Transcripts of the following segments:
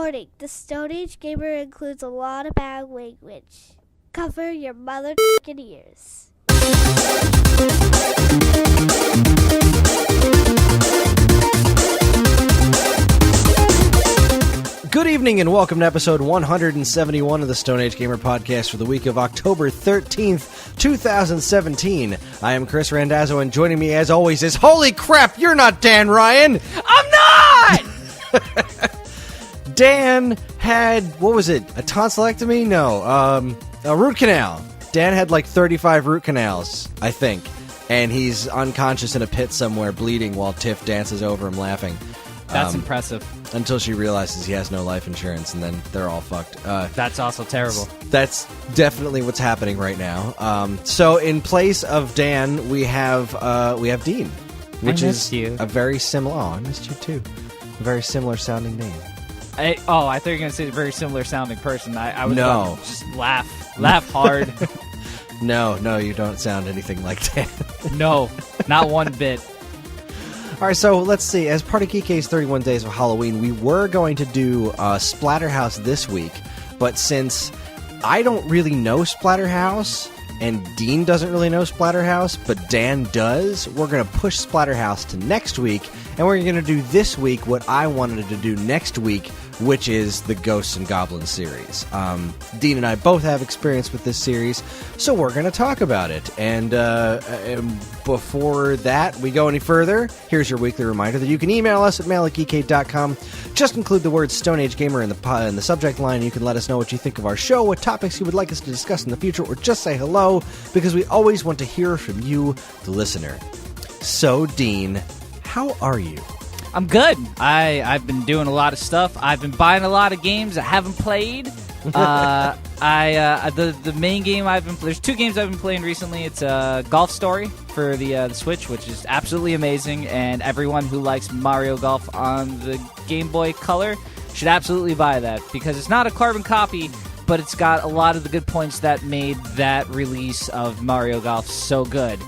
Warning, the Stone Age Gamer includes a lot of bad language. Cover your mother***ing ears. Good evening and welcome to episode 171 of the Stone Age Gamer podcast for the week of October 13th, 2017. I am Kris Randazzo, and joining me as always is, holy crap, you're not Dan Ryan! I'm not! Dan had, what was it, a tonsillectomy? No, a root canal. Dan had like 35 root canals, I think, and he's unconscious in a pit somewhere bleeding while Tiff dances over him laughing. That's impressive. Until she realizes he has no life insurance, and then they're all fucked. That's also terrible. That's definitely what's happening right now. So in place of Dan, we have Dean, which is a very similar. Oh, I missed you too. A very similar sounding name. I thought you were going to say a very similar sounding person. I was no. Just laugh hard. No, you don't sound anything like Dan. No, not one bit. All right, so let's see. As part of Kike's 31 Days of Halloween, we were going to do Splatterhouse this week, but since I don't really know Splatterhouse, and Dean doesn't really know Splatterhouse, but Dan does, we're going to push Splatterhouse to next week, and we're going to do this week what I wanted to do next week, which is the Ghosts and Goblins series. Dean and I both have experience with this series, so we're going to talk about it. And before that we go any further, here's your weekly reminder that you can email us at mail@geekade.com. Just include the word Stone Age Gamer in the subject line. You can let us know what you think of our show, what topics you would like us to discuss in the future, or just say hello, because we always want to hear from you, the listener. So, Dean, how are you? I'm good. I've been doing a lot of stuff. I've been buying a lot of games I haven't played. The main game there's two games I've been playing recently. It's Golf Story for the Switch, which is absolutely amazing, and everyone who likes Mario Golf on the Game Boy Color should absolutely buy that, because it's not a carbon copy, but it's got a lot of the good points that made that release of Mario Golf so good.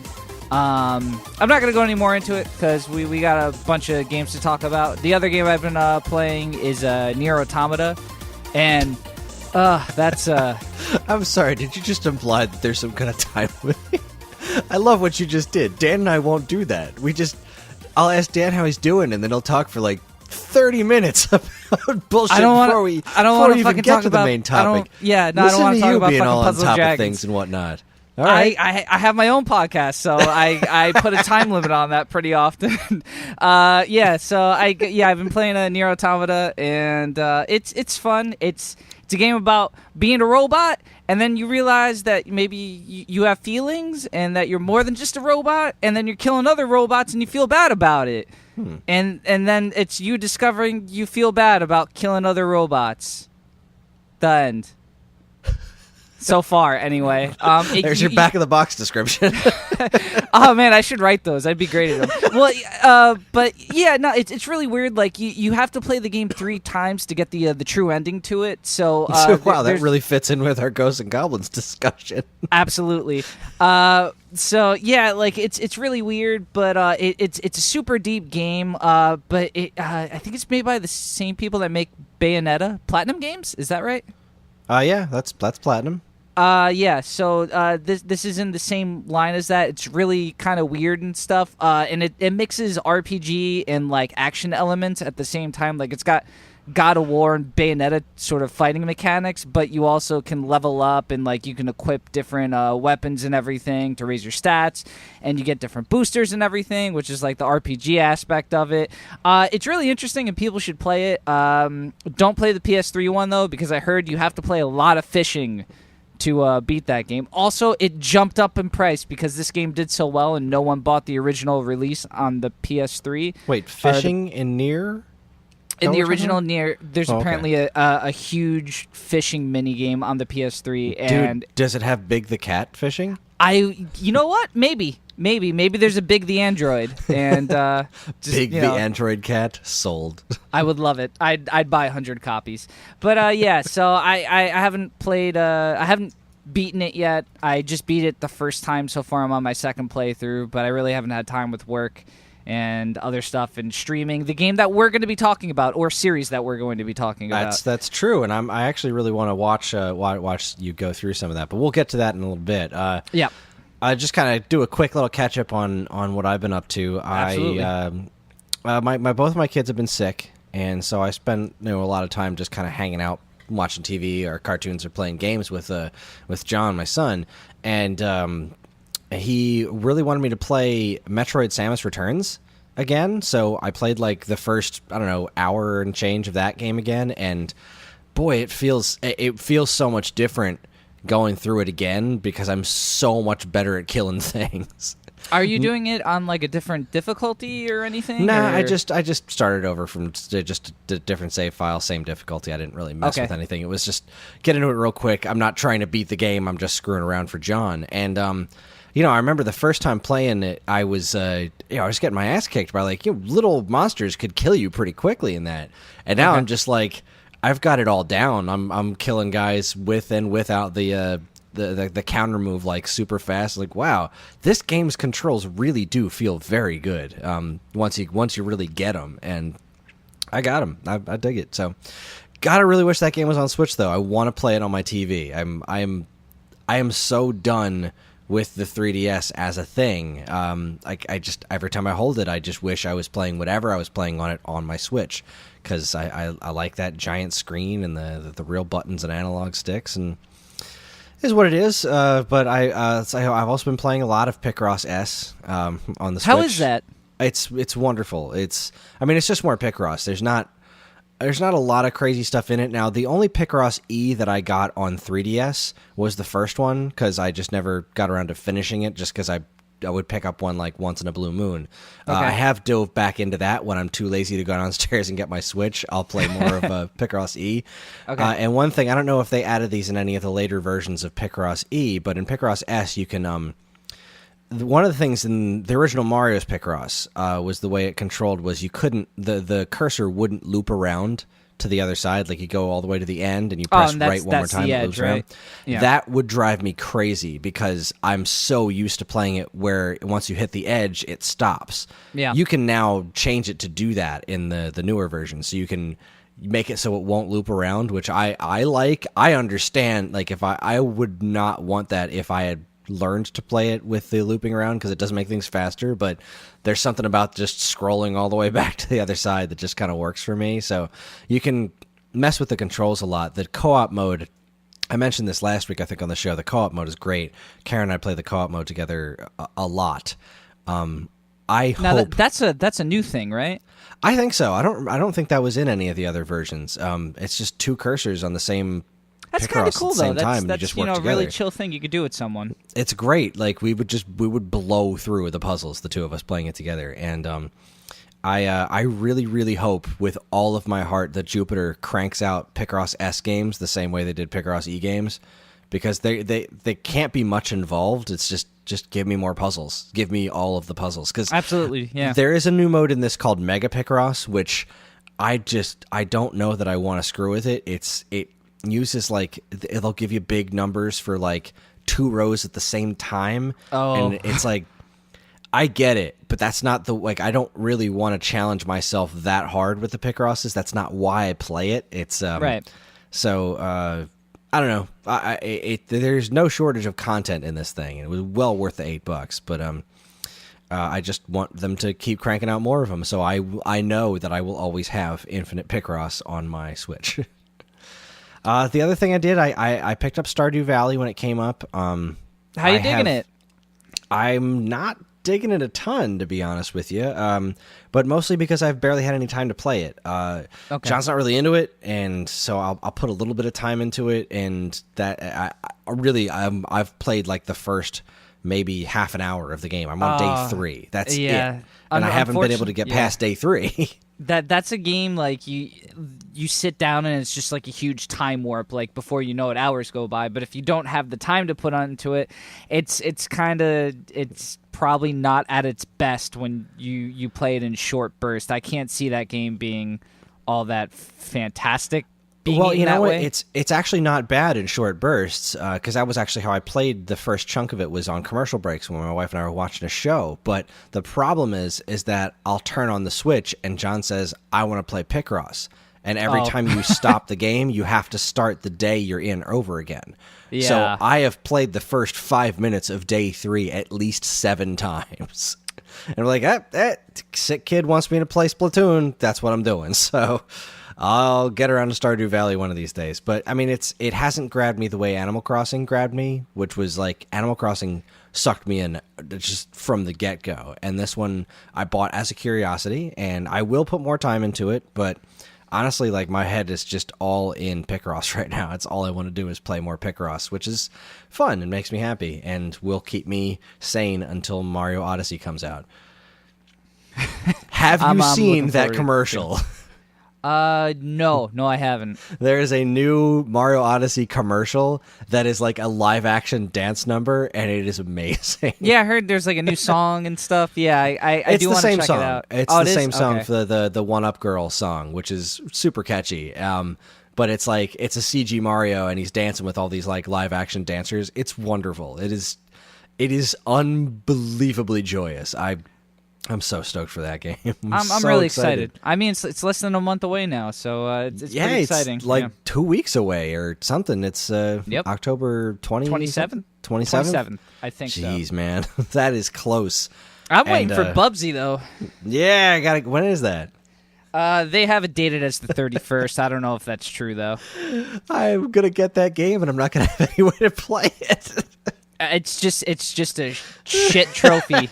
I'm not going to go any more into it because we got a bunch of games to talk about. The other game I've been playing is Nier Automata, and that's... I'm sorry, did you just imply that there's some kind of time limit? I love what you just did. Dan and I won't do that. I'll ask Dan how he's doing, and then he'll talk for like 30 minutes about bullshit before we even get to the main topic. I don't want to talk about fucking Puzzle top Dragons. of things and whatnot. All right. I have my own podcast, so I put a time limit on that pretty often. I've been playing Nier Automata, and it's fun. It's a game about being a robot, and then you realize that maybe you have feelings, and that you're more than just a robot, and then you're killing other robots, and you feel bad about it. And then it's you discovering you feel bad about killing other robots. The end. So far, anyway. There's your back-of-the-box description. Oh, man, I should write those. I'd be great at them. Well, but, yeah, no, it's really weird. Like, you have to play the game 3 times to get the true ending to it. So, wow, that really fits in with our Ghosts and Goblins discussion. Absolutely. So, yeah, like, it's really weird, but it's a super deep game. But I think it's made by the same people that make Bayonetta. Platinum Games? Is that right? Yeah, that's Platinum. So this is in the same line as that. It's really kind of weird and stuff, and it mixes RPG and, like, action elements at the same time. Like, it's got God of War and Bayonetta sort of fighting mechanics, but you also can level up, and, like, you can equip different weapons and everything to raise your stats, and you get different boosters and everything, which is, like, the RPG aspect of it. It's really interesting, and people should play it. Don't play the PS3 one, though, because I heard you have to play a lot of fishing to beat that game. Also, it jumped up in price because this game did so well, and no one bought the original release on the PS3. Wait, fishing in Nier? In the original Nier, there's apparently a huge fishing mini game on the PS3. And dude, does it have Big the Cat fishing? You know what? Maybe there's a Big the Android, and Big the Android Cat sold. I would love it. I'd buy 100 copies. But yeah, so I haven't played. I haven't beaten it yet. I just beat it the first time so far. I'm on my second playthrough, but I really haven't had time with work and other stuff and streaming the game that we're going to be talking about, or series that we're going to be talking about. That's true, and I actually really want to watch you go through some of that, but we'll get to that in a little bit. Yeah. I just kind of do a quick little catch up on what I've been up to. Absolutely. Both of my kids have been sick, and so I spend a lot of time just kind of hanging out, watching TV or cartoons or playing games with John, my son, and he really wanted me to play Metroid: Samus Returns again. So I played like the first hour and change of that game again, and boy, it feels so much different going through it again because I'm so much better at killing things. Are you doing it on like a different difficulty or anything? Nah, or? I just started over from just a different save file, same difficulty. I didn't really mess with anything. It was just get into it real quick. I'm not trying to beat the game. I'm just screwing around for John. And I remember the first time playing it, I was getting my ass kicked by little monsters could kill you pretty quickly in that. And now I'm just like, I've got it all down. I'm killing guys with and without the counter move like super fast. Like, wow, this game's controls really do feel very good once you really get them, and I got them. I dig it. So, gotta really wish that game was on Switch though. I want to play it on my TV. I am so done with the 3DS as a thing. I just every time I hold it, I just wish I was playing whatever I was playing on it on my Switch, because I like that giant screen and the real buttons and analog sticks, and is what it is. But I've also been playing a lot of Picross S on the Switch. How is that? It's wonderful. It's just more Picross. There's not a lot of crazy stuff in it. Now, the only Picross E that I got on 3DS was the first one, because I just never got around to finishing it, just because I would pick up one like once in a blue moon. I have dove back into that when I'm too lazy to go downstairs and get my Switch. I'll play more of Picross E. And one thing, I don't know if they added these in any of the later versions of Picross E, but in Picross S, you can... one of the things in the original Mario's Picross was the way it controlled was you couldn't... The cursor wouldn't loop around to the other side. Like, you go all the way to the end and you press right one more time, the it edge, loops right? around. Yeah. That would drive me crazy because I'm so used to playing it where once you hit the edge, it stops. Yeah. You can now change it to do that in the newer version. So you can make it so it won't loop around, which I like. I understand. Like, if I would not want that if I had learned to play it with the looping around, because it does make things faster, but there's something about just scrolling all the way back to the other side that just kind of works for me. So you can mess with the controls a lot. The co-op mode, I mentioned this last week I think on the show, the co-op mode is great. Karen and I play the co-op mode together a lot. That's a new thing, right? I think so. I don't think that was in any of the other versions. It's just two cursors on the same That's kind of cool, though. That's a really chill thing you could do with someone. It's great. Like, we would blow through the puzzles, the two of us playing it together. And I really, really hope with all of my heart that Jupiter cranks out Picross S games the same way they did Picross E games, because they can't be much involved. It's just give me more puzzles. Give me all of the puzzles. 'Cause absolutely, yeah. There is a new mode in this called Mega Picross, which I don't know that I want to screw with it. It uses, like, it'll give you big numbers for like 2 rows at the same time. And it's like, I get it, but that's not I don't really want to challenge myself that hard with the Picrosses. That's not why I play it. It's right. So I don't know. There's no shortage of content in this thing, and it was well worth the $8. But I just want them to keep cranking out more of them, so I know that I will always have Infinite Picross on my Switch. The other thing I did, I picked up Stardew Valley when it came up. How you digging it? I'm not digging it a ton, to be honest with you, but mostly because I've barely had any time to play it. John's not really into it, and so I'll put a little bit of time into it, and that I've played like the first maybe half an hour of the game. I'm on day 3. That's it, and I haven't been able to get past day 3. That's a game like you sit down and it's just like a huge time warp. Like, before you know it, hours go by. But if you don't have the time to put onto it, it's probably not at its best when you play it in short bursts. I can't see that game being all that fantastic. being well, eaten you know that what? way? It's actually not bad in short bursts because that was actually how I played. The first chunk of it was on commercial breaks when my wife and I were watching a show. But the problem is that I'll turn on the Switch and John says, "I want to play Picross," and every time you stop the game, you have to start the day you're in over again. Yeah. So I have played the first 5 minutes of day 3 at least 7 times. And we're like, sick kid wants me to play Splatoon. That's what I'm doing. So I'll get around to Stardew Valley one of these days. But, I mean, it hasn't grabbed me the way Animal Crossing grabbed me, which was like Animal Crossing sucked me in just from the get-go. And this one I bought as a curiosity, and I will put more time into it, but honestly, like, my head is just all in Picross right now. It's all I want to do is play more Picross, which is fun and makes me happy and will keep me sane until Mario Odyssey comes out. Have you seen that commercial? No, I haven't. There is a new Mario Odyssey commercial that is like a live-action dance number, and it is amazing. Yeah, I heard there's like a new song and stuff. Yeah, I do want to check it out. It's the same song for the One Up Girl song, which is super catchy. But it's like it's a CG Mario, and he's dancing with all these like live-action dancers. It's wonderful. It is unbelievably joyous. I'm so stoked for that game. I'm so really excited. I mean, it's less than a month away now, so it's pretty exciting. It's like 2 weeks away or something. It's October 27th? 27th, I think. Jeez, man. That is close. I'm waiting for Bubsy, though. Yeah, I got. When is that? They have it dated as the 31st. I don't know if that's true, though. I'm going to get that game, and I'm not going to have any way to play it. It's just a shit trophy.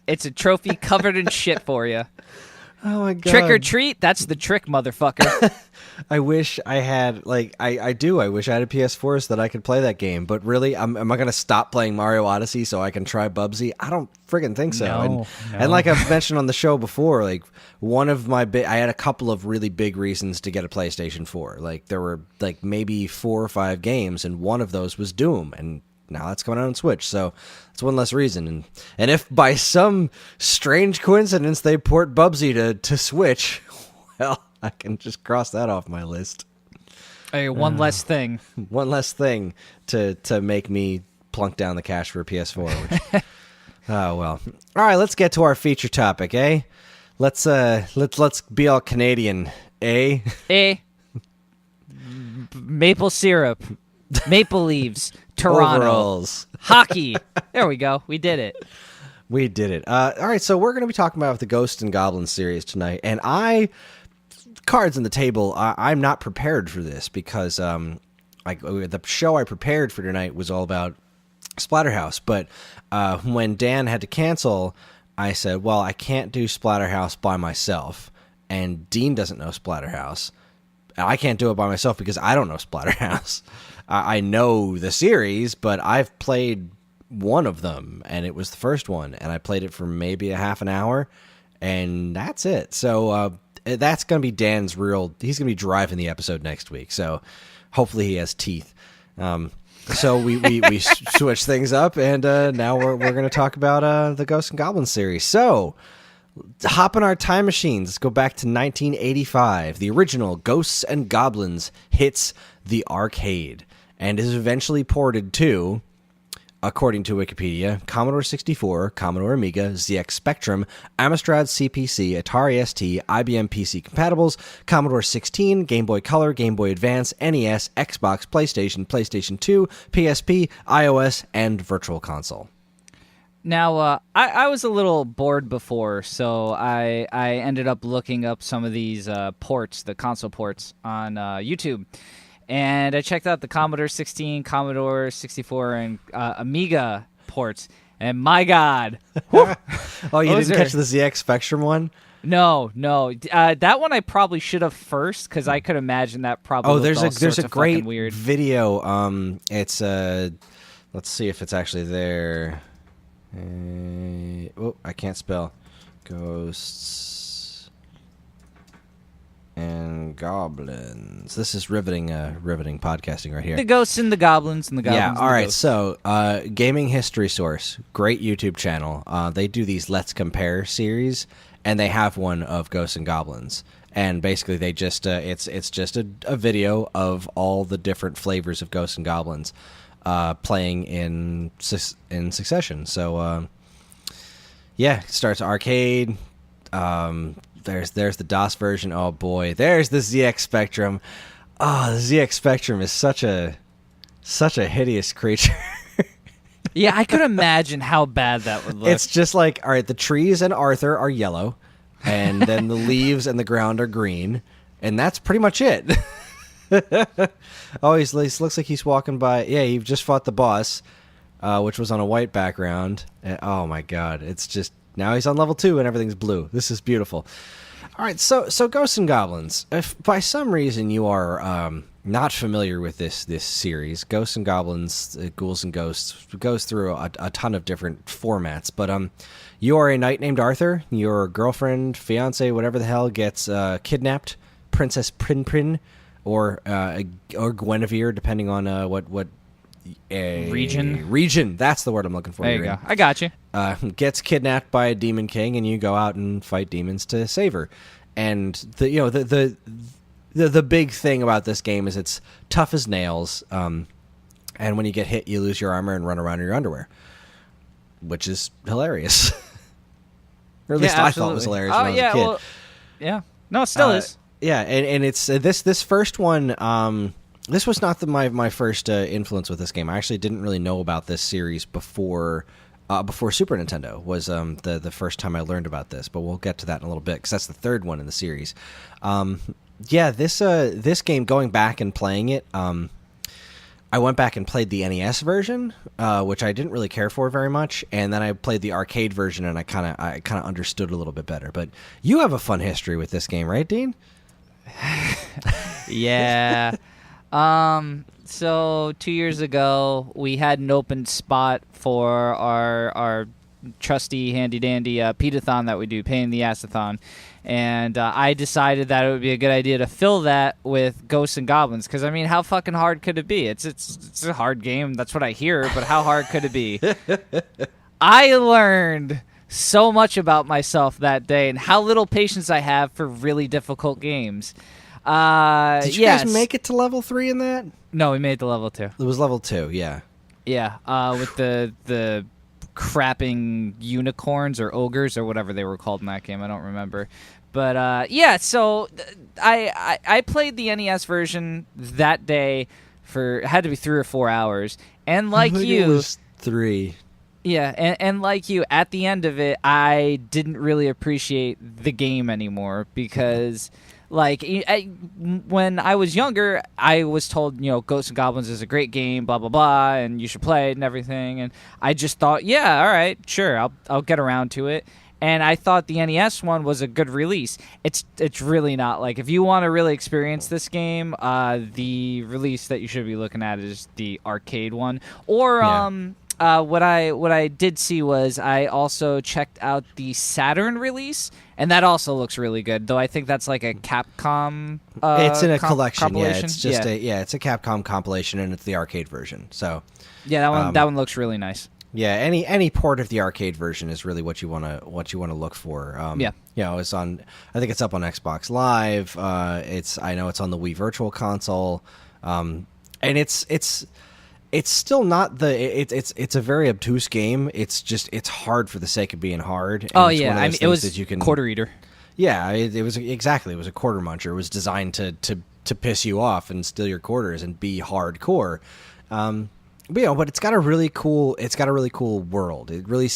It's a trophy covered in shit for you. Oh my god! Trick or treat? That's the trick, motherfucker. I wish I had I do. I wish I had a PS4 so that I could play that game. But really, am I going to stop playing Mario Odyssey so I can try Bubsy? I don't friggin' think so. No. And like I've mentioned on the show before, like one of my I had a couple of really big reasons to get a PlayStation 4. Like there were like maybe 4 or 5 games, and one of those was Doom, and now that's coming out on Switch, so it's one less reason. And if by some strange coincidence they port Bubsy to Switch, well, I can just cross that off my list. Hey, one less thing. One less thing to make me plunk down the cash for a PS4. Which, oh well. All right, let's get to our feature topic, eh? Let's be all Canadian, eh? Maple syrup, maple leaves. Toronto. Overalls. Hockey. There we go. We did it. We did it. All right, so we're going to be talking about the Ghosts and Goblins series tonight. And cards on the table, I'm not prepared for this because the show I prepared for tonight was all about Splatterhouse. But when Dan had to cancel, I said, well, I can't do Splatterhouse by myself. And Dean doesn't know Splatterhouse. I can't do it by myself because I don't know Splatterhouse. I know the series, but I've played one of them, and it was the first one, and I played it for maybe a half an hour, and that's it. So that's going to be Dan's he's going to be driving the episode next week, so hopefully he has teeth. So we switch things up, and now we're going to talk about the Ghosts and Goblins series. So hop in our time machines. Let's go back to 1985. The original Ghosts and Goblins hits the arcade and is eventually ported to, according to Wikipedia, Commodore 64, Commodore Amiga, ZX Spectrum, Amstrad CPC, Atari ST, IBM PC compatibles, Commodore 16, Game Boy Color, Game Boy Advance, NES, Xbox, PlayStation, PlayStation 2, PSP, iOS, and Virtual Console. Now, I was a little bored before, so I ended up looking up some of these ports, the console ports, on YouTube. And I checked out the Commodore 16, Commodore 64, and Amiga ports. And my God. Oh, you didn't catch the ZX Spectrum one? No. That one I probably should have first, because I could imagine that probably there's a great weird video. It's let's see if it's actually there. I can't spell. Ghosts and Goblins. This is riveting podcasting right here. The Ghosts and the Goblins and the Goblins. Yeah, all right. So, Gaming History Source, great YouTube channel. They do these Let's Compare series, and they have one of Ghosts and Goblins. and basically they just it's just a video of all the different flavors of Ghosts and Goblins playing in succession. So yeah, it starts arcade. There's the DOS version. Oh boy, there's the ZX Spectrum. Oh, the ZX Spectrum is such a hideous creature. Yeah, I could imagine how bad that would look. It's just like, all right, the trees and Arthur are yellow, and then the leaves and the ground are green, and that's pretty much it. Oh, he looks like he's walking by. Yeah, he just fought the boss, which was on a white background. And, oh my god, it's just, now he's on level 2 and everything's blue. This is beautiful. All right, so Ghosts and Goblins. If by some reason you are not familiar with this series, Ghosts and Goblins, Ghouls and Ghosts goes through a ton of different formats. But you are a knight named Arthur. Your girlfriend, fiance, whatever the hell, gets kidnapped. Princess Prin, or Guinevere, depending on what region. That's the word I'm looking for. There you go. I got you. Gets kidnapped by a demon king, and you go out and fight demons to save her. And the big thing about this game is it's tough as nails. And when you get hit, you lose your armor and run around in your underwear, which is hilarious. Or at least I thought it was hilarious when I was a kid. Well, yeah. No, it still is. Yeah, and it's this first one. This was not my first influence with this game. I actually didn't really know about this series before Super Nintendo was the first time I learned about this. But we'll get to that in a little bit because that's the third one in the series. Yeah, this game, going back and playing it, I went back and played the NES version, which I didn't really care for very much, and then I played the arcade version, and I kind of understood a little bit better. But you have a fun history with this game, right, Dean? Yeah. So 2 years ago, we had an open spot for our trusty handy dandy Pete-a-thon that we do, Pain in the Ass-a-thon. And I decided that it would be a good idea to fill that with Ghosts and Goblins, because I mean, how fucking hard could it be? It's a hard game. That's what I hear. But how hard could it be? I learned so much about myself that day and how little patience I have for really difficult games. Did you guys make it to level 3 in that? No, we made it to level 2. It was level 2, yeah. Yeah, with the crapping unicorns or ogres or whatever they were called in that game. I don't remember. But yeah, so I played the NES version that day it had to be 3 or 4 hours. And like you, it was 3. Yeah, and like you, at the end of it, I didn't really appreciate the game anymore because, like, when I was younger, I was told, Ghosts and Goblins is a great game, blah, blah, blah, and you should play it and everything, and I just thought, yeah, all right, sure, I'll get around to it, and I thought the NES one was a good release. It's really not. Like, if you want to really experience this game, the release that you should be looking at is the arcade one, or, what I did see was I also checked out the Saturn release, and that also looks really good. Though I think that's like a Capcom. It's in a collection. Yeah, compilation. it's just it's a Capcom compilation, and it's the arcade version. So yeah, that one looks really nice. Yeah, any port of the arcade version is really what you want to look for. It's on. I think it's up on Xbox Live. I know it's on the Wii Virtual Console, and it's still not it's a very obtuse game. It's hard for the sake of being hard. And it was that you can, quarter eater. Yeah, it was exactly. It was a quarter muncher. It was designed to piss you off and steal your quarters and be hardcore. But it's got a really cool world. It really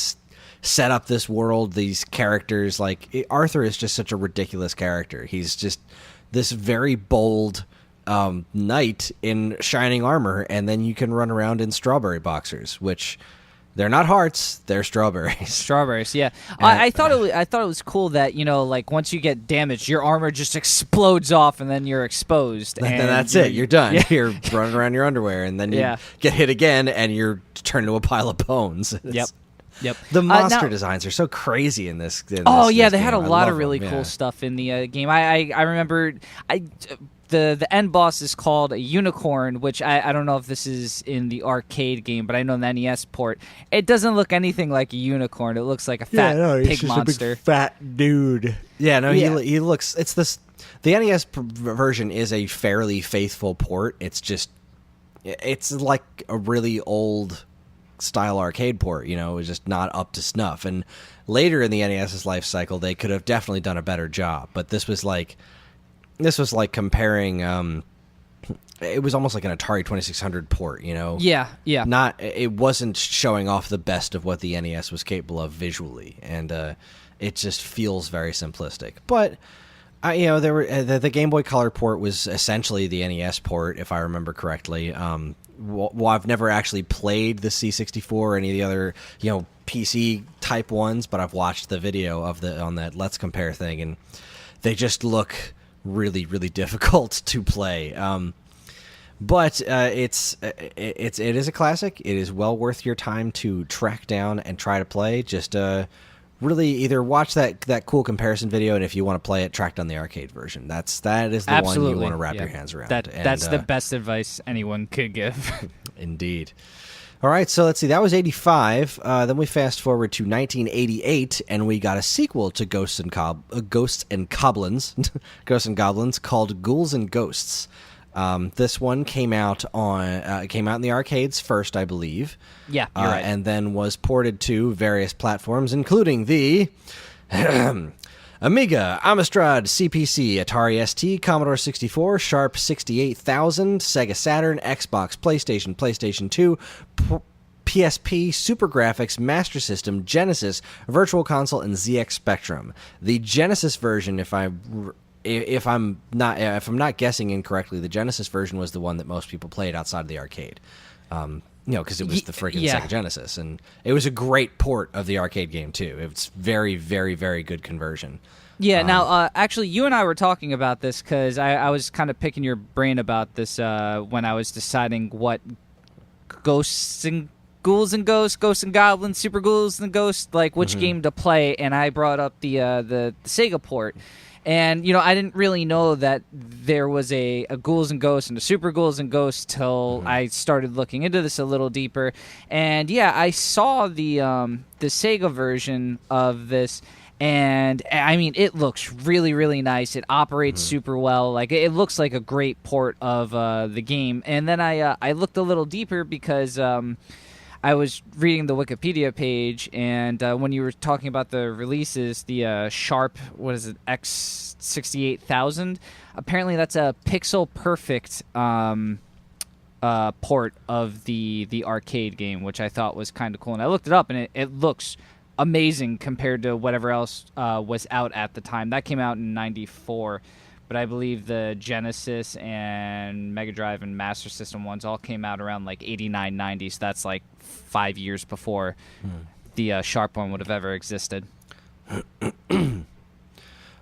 set up this world. These characters, Arthur is just such a ridiculous character. He's just this very bold knight in shining armor, and then you can run around in strawberry boxers, which they're not hearts, they're strawberries. Strawberries, yeah. I thought it was cool that once you get damaged, your armor just explodes off, and then you're exposed. And then that's it. You're done. Yeah. You're running around your underwear, and then you get hit again, and you're turned into a pile of bones. Yep. The monster designs are so crazy in this. They had a lot of really cool stuff in the game. I remember the end boss is called a unicorn, which I don't know if this is in the arcade game, but I know in the NES port, it doesn't look anything like a unicorn. It looks like a fat pig monster. A big fat dude. Yeah, no, Yeah. He looks. It's this. The NES version is a fairly faithful port. It's like a really old style arcade port. It was just not up to snuff. And later in the NES's life cycle, they could have definitely done a better job. But this was like comparing. It was almost like an Atari 2600 port. Yeah. It wasn't showing off the best of what the NES was capable of visually, and it just feels very simplistic. But there were the Game Boy Color port was essentially the NES port, if I remember correctly. Well, I've never actually played the C64 or any of the other PC type ones, but I've watched the video on that Let's Compare thing, and they just look really, really difficult to play. But it is a classic. It is well worth your time to track down and try to play. Just really either watch that cool comparison video, and if you want to play it, track down the arcade version. That is the Absolutely. one you want to wrap your hands around. That's the best advice anyone could give. Indeed. All right, so let's see. That was 85. Then we fast forward to 1988, and we got a sequel to Ghosts and Goblins, Ghosts and Goblins, called Ghouls and Ghosts. This one came out in the arcades first, I believe. Yeah, you're right. And then was ported to various platforms, including the Amiga, Amstrad CPC, Atari ST, Commodore 64, Sharp 68000, Sega Saturn, Xbox, PlayStation 2, PSP, Supergraphics, Master System, Genesis, Virtual Console, and ZX Spectrum. The Genesis version, if I'm not guessing incorrectly, the Genesis version was the one that most people played outside of the arcade. Because it was the freaking Sega Genesis, and it was a great port of the arcade game too. It's very, very, very good conversion. Yeah. Now, actually, you and I were talking about this because I was kind of picking your brain about this when I was deciding what Ghouls and Goblins, Super Ghouls and Ghosts, like which game to play, and I brought up the Sega port. And, I didn't really know that there was a Ghouls and Ghosts and a Super Ghouls and Ghosts till I started looking into this a little deeper. And, yeah, I saw the Sega version of this, and, I mean, it looks really, really nice. It operates super well. Like, it looks like a great port of the game. And then I looked a little deeper because I was reading the Wikipedia page, and when you were talking about the releases, the Sharp, X68000, apparently that's a pixel perfect port of the arcade game, which I thought was kind of cool. And I looked it up, and it looks amazing compared to whatever else was out at the time. That came out in '94. But I believe the Genesis and Mega Drive and Master System ones all came out around like 89, 90. So that's like 5 years before the Sharp one would have ever existed.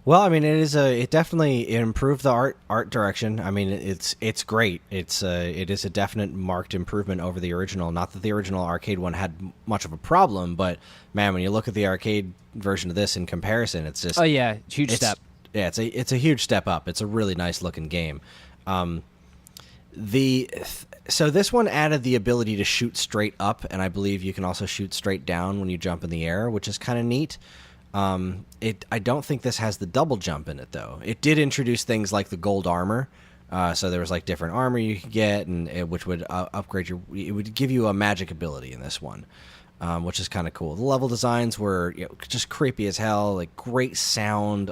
Well, I mean, it definitely improved the art direction. I mean, it's great. It is a definite marked improvement over the original. Not that the original arcade one had much of a problem, but man, when you look at the arcade version of this in comparison, it's just huge step. Yeah, it's a huge step up. It's a really nice looking game. So this one added the ability to shoot straight up, and I believe you can also shoot straight down when you jump in the air, which is kind of neat. I don't think this has the double jump in it though. It did introduce things like the gold armor. So there was like different armor you could get, and which would upgrade it would give you a magic ability in this one. Which is kind of cool. The level designs were just creepy as hell, like great sound.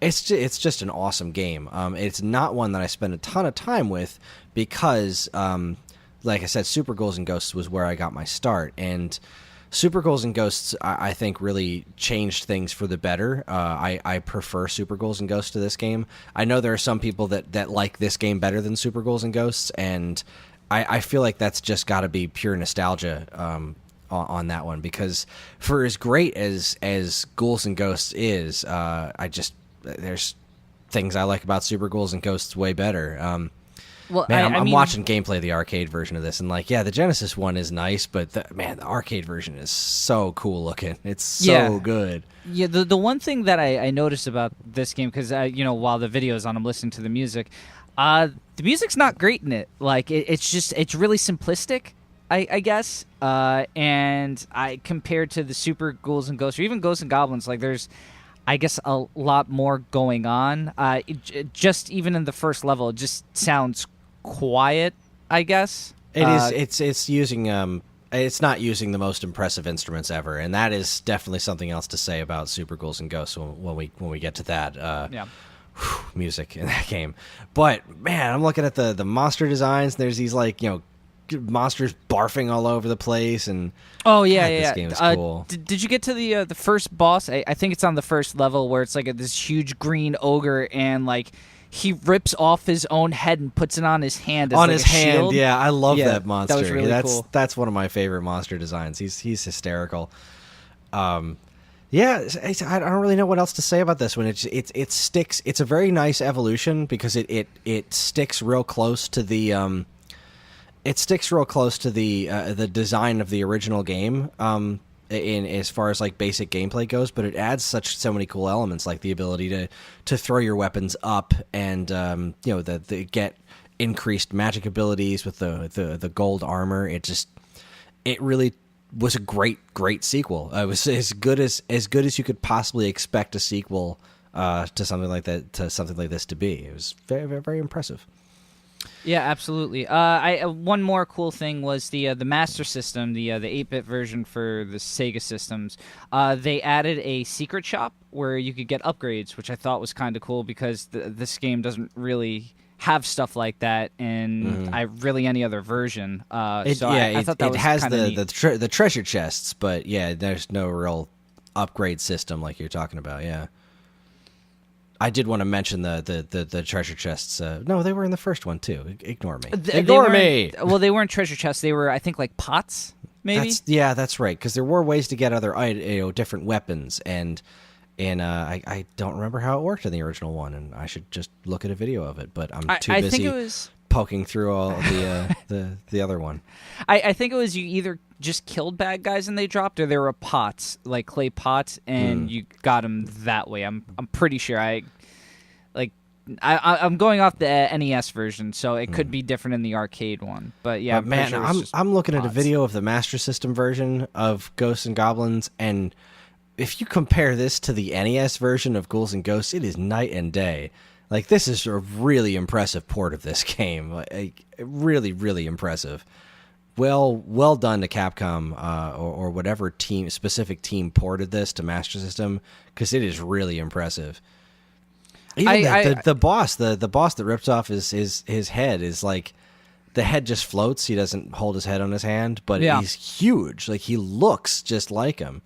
It's just an awesome game. It's not one that I spend a ton of time with because, like I said, Super Ghouls and Ghosts was where I got my start, and Super Ghouls and Ghosts I think really changed things for the better. I prefer Super Ghouls and Ghosts to this game. I know there are some people that like this game better than Super Ghouls and Ghosts, and I feel like that's just got to be pure nostalgia on that one, because for as great as Ghouls and Ghosts is, there's things I like about Super Ghouls and Ghosts way better. Well, Man, I I'm mean, watching gameplay of the arcade version of this, and like, yeah, the Genesis one is nice, but the arcade version is so cool looking. It's so good. Yeah, the one thing that I noticed about this game, because while the video's on, I'm listening to the music. The music's not great in it. Like it's really simplistic, I guess. And I compared to the Super Ghouls and Ghosts, or even Ghosts and Goblins, like there's, I guess, a lot more going on. Just even in the first level, it just sounds quiet, I guess. It is. It's using it's not using the most impressive instruments ever, and that is definitely something else to say about Super Ghouls and Ghosts when we get to that. Music in that game. But man, I'm looking at the monster designs. There's these monsters barfing all over the place, and this game is cool. Did you get to the first boss? I think it's on the first level where it's like this huge green ogre, and like he rips off his own head and puts it on his hand. On like his a hand, shield. yeah, I love that monster. That was really cool. That's one of my favorite monster designs. He's hysterical. Yeah, I don't really know what else to say about this one. It sticks. It's a very nice evolution because it sticks real close to the the design of the original game. In as far as like basic gameplay goes, but it adds so many cool elements, like the ability to throw your weapons up, and the get increased magic abilities with the gold armor. It really was a great sequel. It was as good as you could possibly expect a sequel to something like this to be. It was very, very, very impressive. Yeah, absolutely. One more cool thing was the Master System, the 8-bit version for the Sega systems. They added a secret shop where you could get upgrades, which I thought was kind of cool because this game doesn't really have stuff like that in any other version. I thought that was has kind of neat. the treasure chests, but yeah, there's no real upgrade system like you're talking about. Yeah. I did want to mention the treasure chests. No, they were in the first one too. Ignore me. Ignore me. Well, they weren't treasure chests. They were, I think, like pots. Maybe. That's right. Because there were ways to get other different weapons, and I don't remember how it worked in the original one, and I should just look at a video of it. But I'm too busy. I think it was poking through all the other one. I think it was you either just killed bad guys and they dropped, or there were pots, like clay pots, and you got them that way. I'm pretty sure. I'm going off the NES version, so it could be different in the arcade one. But yeah, I'm looking at a video of the Master System version of Ghosts and Goblins, and if you compare this to the NES version of Ghouls and Ghosts, it is night and day. Like, this is a really impressive port of this game. Like, really, really impressive. Well done to Capcom or whatever specific team ported this to Master System, because it is really impressive. Even the boss that rips off his head is like, the head just floats. He doesn't hold his head on his hand, but he's huge. Like, he looks just like him.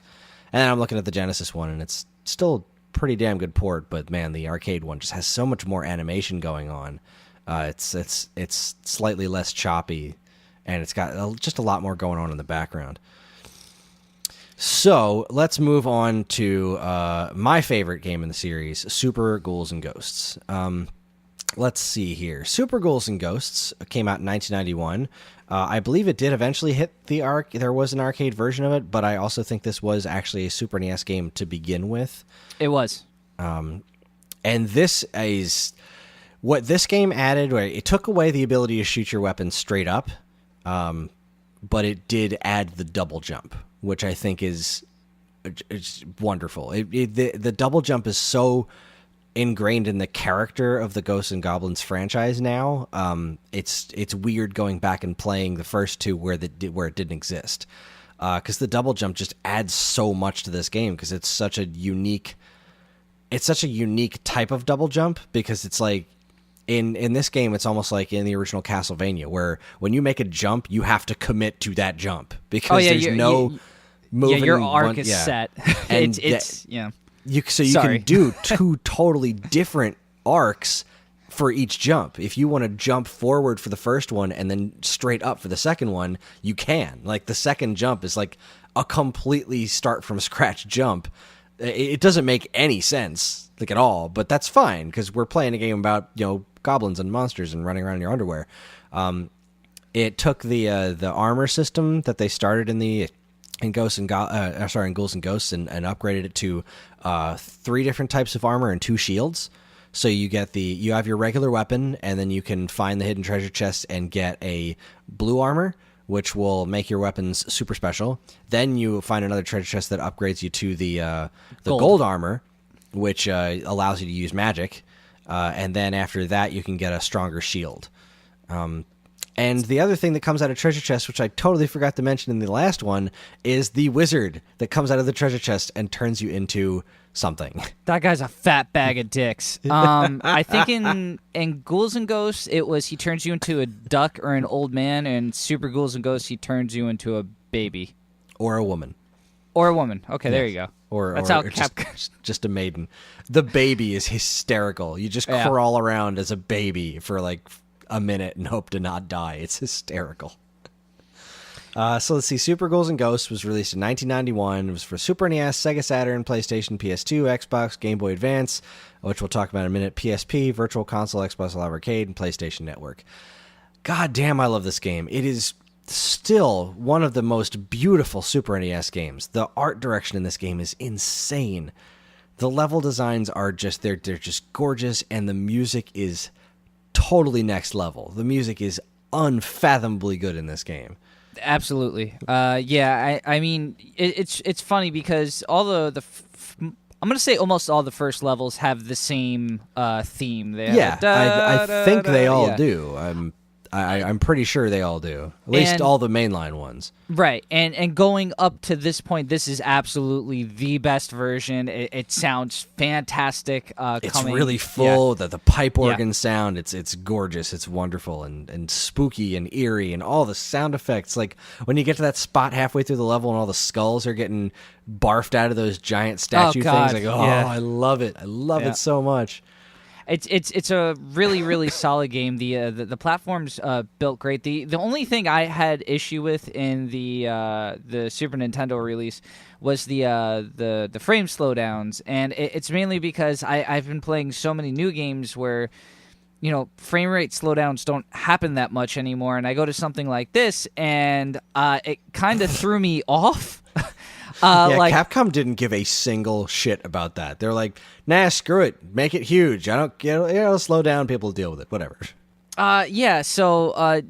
And I'm looking at the Genesis one, and it's still pretty damn good port, but man, the arcade one just has so much more animation going on. It's slightly less choppy, and it's got just a lot more going on in the background. So let's move on to my favorite game in the series, Super Ghouls and Ghosts. Let's see here. Super Ghouls and Ghosts came out in 1991. I believe it did eventually hit the There was an arcade version of it, but I also think this was actually a Super NES game to begin with. It was. And this is what this game added. Where it took away the ability to shoot your weapon straight up, but it did add the double jump, which I think is wonderful. The double jump is so ingrained in the character of the Ghosts and Goblins franchise now. It's weird going back and playing the first two where it didn't exist, because the double jump just adds so much to this game, because it's such a unique type of double jump, because it's like in this game it's almost like in the original Castlevania, where when you make a jump you have to commit to that jump, because there's no moving. Yeah, your arc is set. And you can do two totally different arcs for each jump. If you want to jump forward for the first one and then straight up for the second one, you can. Like, the second jump is like a completely start from scratch jump. It doesn't make any sense, like, at all, but that's fine, because we're playing a game about, goblins and monsters and running around in your underwear. It took the armor system that they started in Ghouls and Ghosts and upgraded it to 3 different types of armor and 2 shields. So you have your regular weapon, and then you can find the hidden treasure chest and get a blue armor, which will make your weapons super special. Then you find another treasure chest that upgrades you to the gold armor, which allows you to use magic. And then after that, you can get a stronger shield. And the other thing that comes out of treasure chests, which I totally forgot to mention in the last one, is the wizard that comes out of the treasure chest and turns you into something. That guy's a fat bag of dicks. I think in Ghouls and Ghosts, it was he turns you into a duck or an old man, and Super Ghouls and Ghosts, he turns you into a baby. Or a woman. Or a woman. Okay, there you go. That's how just a maiden. The baby is hysterical. You just crawl around as a baby for like a minute and hope to not die. It's hysterical. So let's see. Super Ghouls and Ghosts was released in 1991. It was for Super NES, Sega Saturn, PlayStation, PS2, Xbox, Game Boy Advance, which we'll talk about in a minute, PSP, Virtual Console, Xbox Live Arcade, and PlayStation Network. God damn, I love this game. It is still one of the most beautiful Super NES games. The art direction in this game is insane. The level designs are just, they're just gorgeous, and the music is totally next level. The music is unfathomably good in this game. Absolutely. I mean, it's funny because all I'm going to say almost all the first levels have the same theme. I think they all do. I'm pretty sure they all do. At least all the mainline ones. Right. And going up to this point, this is absolutely the best version. It sounds fantastic. It's really full. The pipe organ sound, it's gorgeous. It's wonderful and spooky and eerie, and all the sound effects. Like when you get to that spot halfway through the level and all the skulls are getting barfed out of those giant statue things. Like, I love it. I love it so much. It's a really, really solid game. The platform's built great. The only thing I had issue with in the Super Nintendo release was the frame slowdowns, and it's mainly because I've been playing so many new games where frame rate slowdowns don't happen that much anymore, and I go to something like this, and it kind of threw me off. Capcom didn't give a single shit about that. They're like, nah, screw it, make it huge. I don't, it'll slow down. People deal with it. Whatever. So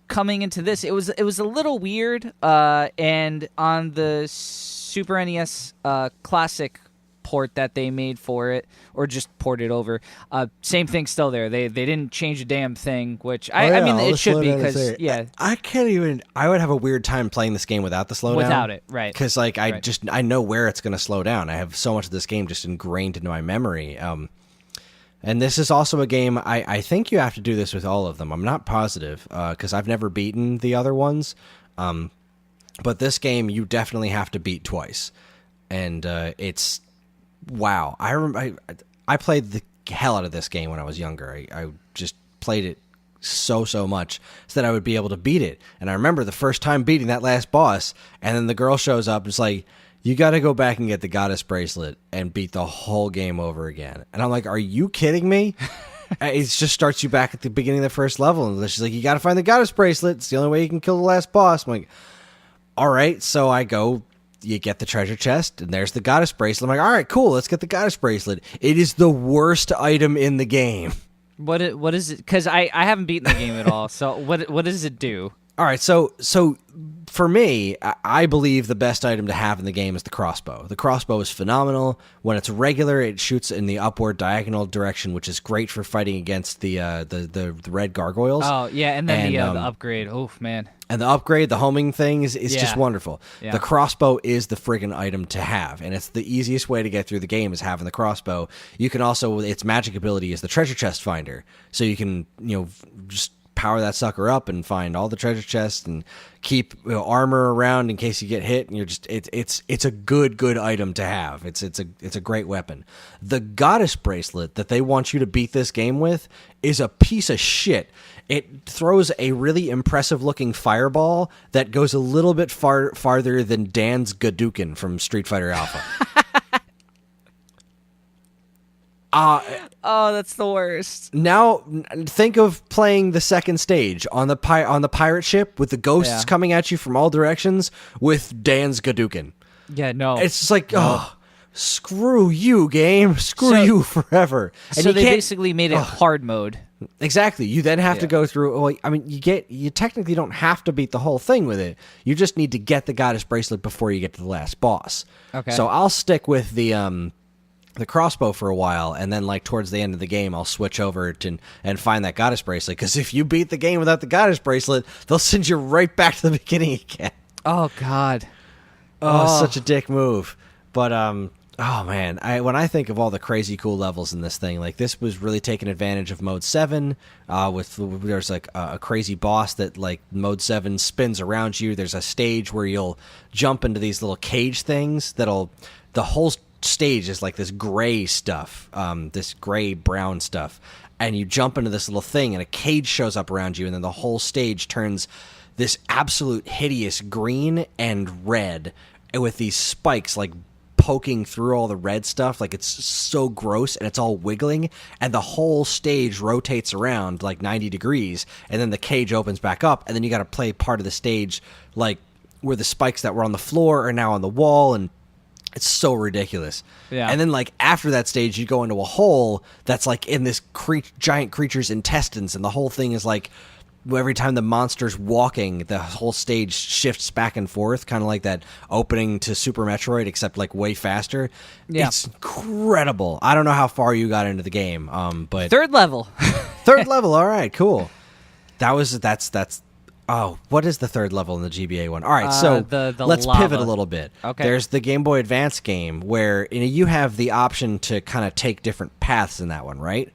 coming into this, it was a little weird. And on the Super NES Classic port that they made for it, or just ported over, same thing still there. They didn't change a damn thing, which I mean it should be, because I can't even. I would have a weird time playing this game without the slowdown. Without it, right? Because I know where it's going to slow down. I have so much of this game just ingrained into my memory. And this is also a game, I think you have to do this with all of them. I'm not positive, because I've never beaten the other ones. But this game you definitely have to beat twice, and it's. Wow, I played the hell out of this game when I was younger. I just played it so much so that I would be able to beat it. And I remember the first time beating that last boss, and then the girl shows up and it's like, you got to go back and get the goddess bracelet and beat the whole game over again. And I'm like, are you kidding me? It just starts you back at the beginning of the first level, and she's like, you got to find the goddess bracelet. It's the only way you can kill the last boss. I'm like, all right, so I go. You get the treasure chest, and there's the goddess bracelet. I'm like, all right, cool, let's get the goddess bracelet. It is the worst item in the game. What is it? Because I haven't beaten the game at all. So what does it do? All right, so for me, I believe the best item to have in the game is the crossbow. The crossbow is phenomenal. When it's regular, it shoots in the upward diagonal direction, which is great for fighting against the red gargoyles. Oh yeah, and then the upgrade. Oh man. And the upgrade, the homing thing is just wonderful. Yeah. The crossbow is the friggin' item to have, and it's the easiest way to get through the game is having the crossbow. You can also, its magic ability is the treasure chest finder, so you can just power that sucker up and find all the treasure chests and keep armor around in case you get hit. And you're just it's a good item to have. It's a great weapon. The goddess bracelet that they want you to beat this game with is a piece of shit. It throws a really impressive looking fireball that goes a little bit farther than Dan's Gadouken from Street Fighter Alpha. Oh, that's the worst. Now, think of playing the second stage on the pirate ship with the ghosts coming at you from all directions with Dan's Gadouken. Yeah, no. It's just like, screw you, game. Screw you forever. And so you they can't, basically made it hard mode. Exactly. You then have to go through. Well, I mean, you technically don't have to beat the whole thing with it. You just need to get the goddess bracelet before you get to the last boss. Okay. So I'll stick with the crossbow for a while, and then like towards the end of the game, I'll switch over to and find that goddess bracelet. Because if you beat the game without the goddess bracelet, they'll send you right back to the beginning again. Oh God. Oh, such a dick move. But oh man, when I think of all the crazy cool levels in this thing, like this was really taking advantage of Mode 7. There's like a crazy boss that like Mode 7 spins around you. There's a stage where you'll jump into these little cage things the whole stage is like this gray stuff, this gray brown stuff, and you jump into this little thing and a cage shows up around you, and then the whole stage turns this absolute hideous green and red with these spikes like poking through all the red stuff. Like it's so gross, and it's all wiggling, and the whole stage rotates around like 90 degrees, and then the cage opens back up, and then you got to play part of the stage like where the spikes that were on the floor are now on the wall, and it's so ridiculous. Yeah. And then like after that stage, you go into a hole that's like in this giant creature's intestines, and the whole thing is like every time the monster's walking, the whole stage shifts back and forth, kind of like that opening to Super Metroid, except like way faster. Yeah. It's incredible. I don't know how far you got into the game, but Third level. third level. All right, cool. That's. Oh, what is the third level in the GBA one? All right, so the let's lava. pivot a little bit. Okay. There's the Game Boy Advance game where you have the option to kind of take different paths in that one, right?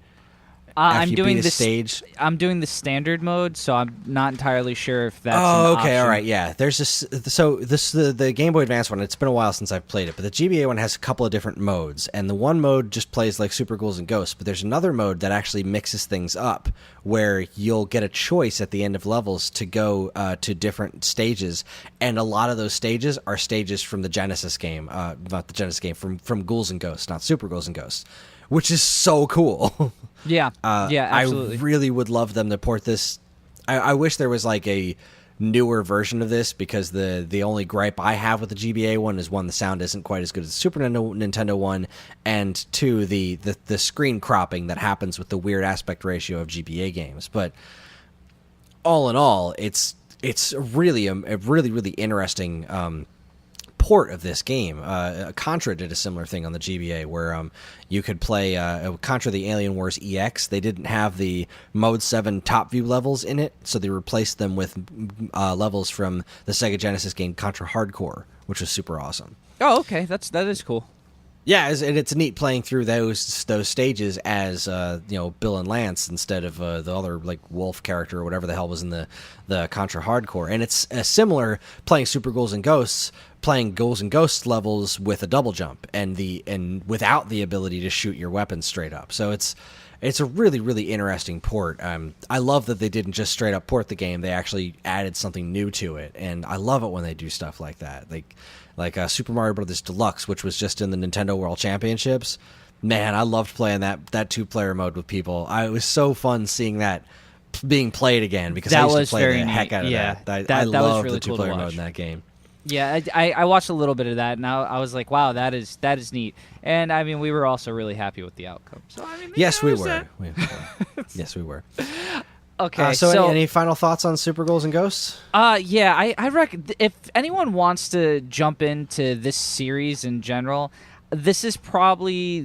I'm doing the this stage. I'm doing the standard mode, so I'm not entirely sure if that's. Oh, an okay, option. all right, yeah. There's this. So the Game Boy Advance one. It's been a while since I've played it, but the GBA one has a couple of different modes, and the one mode just plays like Super Ghouls and Ghosts. But there's another mode that actually mixes things up, where you'll get a choice at the end of levels to go to different stages, and a lot of those stages are stages from the Genesis game, not the Genesis game, from Ghouls and Ghosts, not Super Ghouls and Ghosts, which is so cool. Yeah, yeah, absolutely. I really would love them to port this. I wish there was like a newer version of this, because the only gripe I have with the GBA one is, one, the sound isn't quite as good as the Super Nintendo one, and two, the screen cropping that happens with the weird aspect ratio of GBA games. But all in all, it's really a really interesting port of this game. Contra did a similar thing on the GBA, where you could play Contra the Alien Wars EX. They didn't have the Mode 7 top view levels in it, so they replaced them with levels from the Sega Genesis game Contra Hardcore, which was super awesome. Oh, okay, that is cool. Yeah, and it's neat playing through those stages as Bill and Lance instead of the other like Wolf character or whatever the hell was in the Contra Hardcore. And it's similar playing Super Ghouls and Ghosts, playing Ghouls and Ghosts levels with a double jump and without the ability to shoot your weapons straight up. So it's a really interesting port. I love that they didn't just straight up port the game; they actually added something new to it, and I love it when they do stuff like that. Like Super Mario Brothers Deluxe, which was just in the Nintendo World Championships. Man, I loved playing that 2-player mode with people. It was so fun seeing that being played again, because I used to play the heck out of that. I loved the 2-player mode in that game. Yeah, I watched a little bit of that, and I was like, wow, that is neat. And I mean, we were also really happy with the outcome. So I mean, yes, we were. Yes, we were. Okay, so any final thoughts on Super Ghouls and Ghosts? Yeah, I reckon if anyone wants to jump into this series in general, this is probably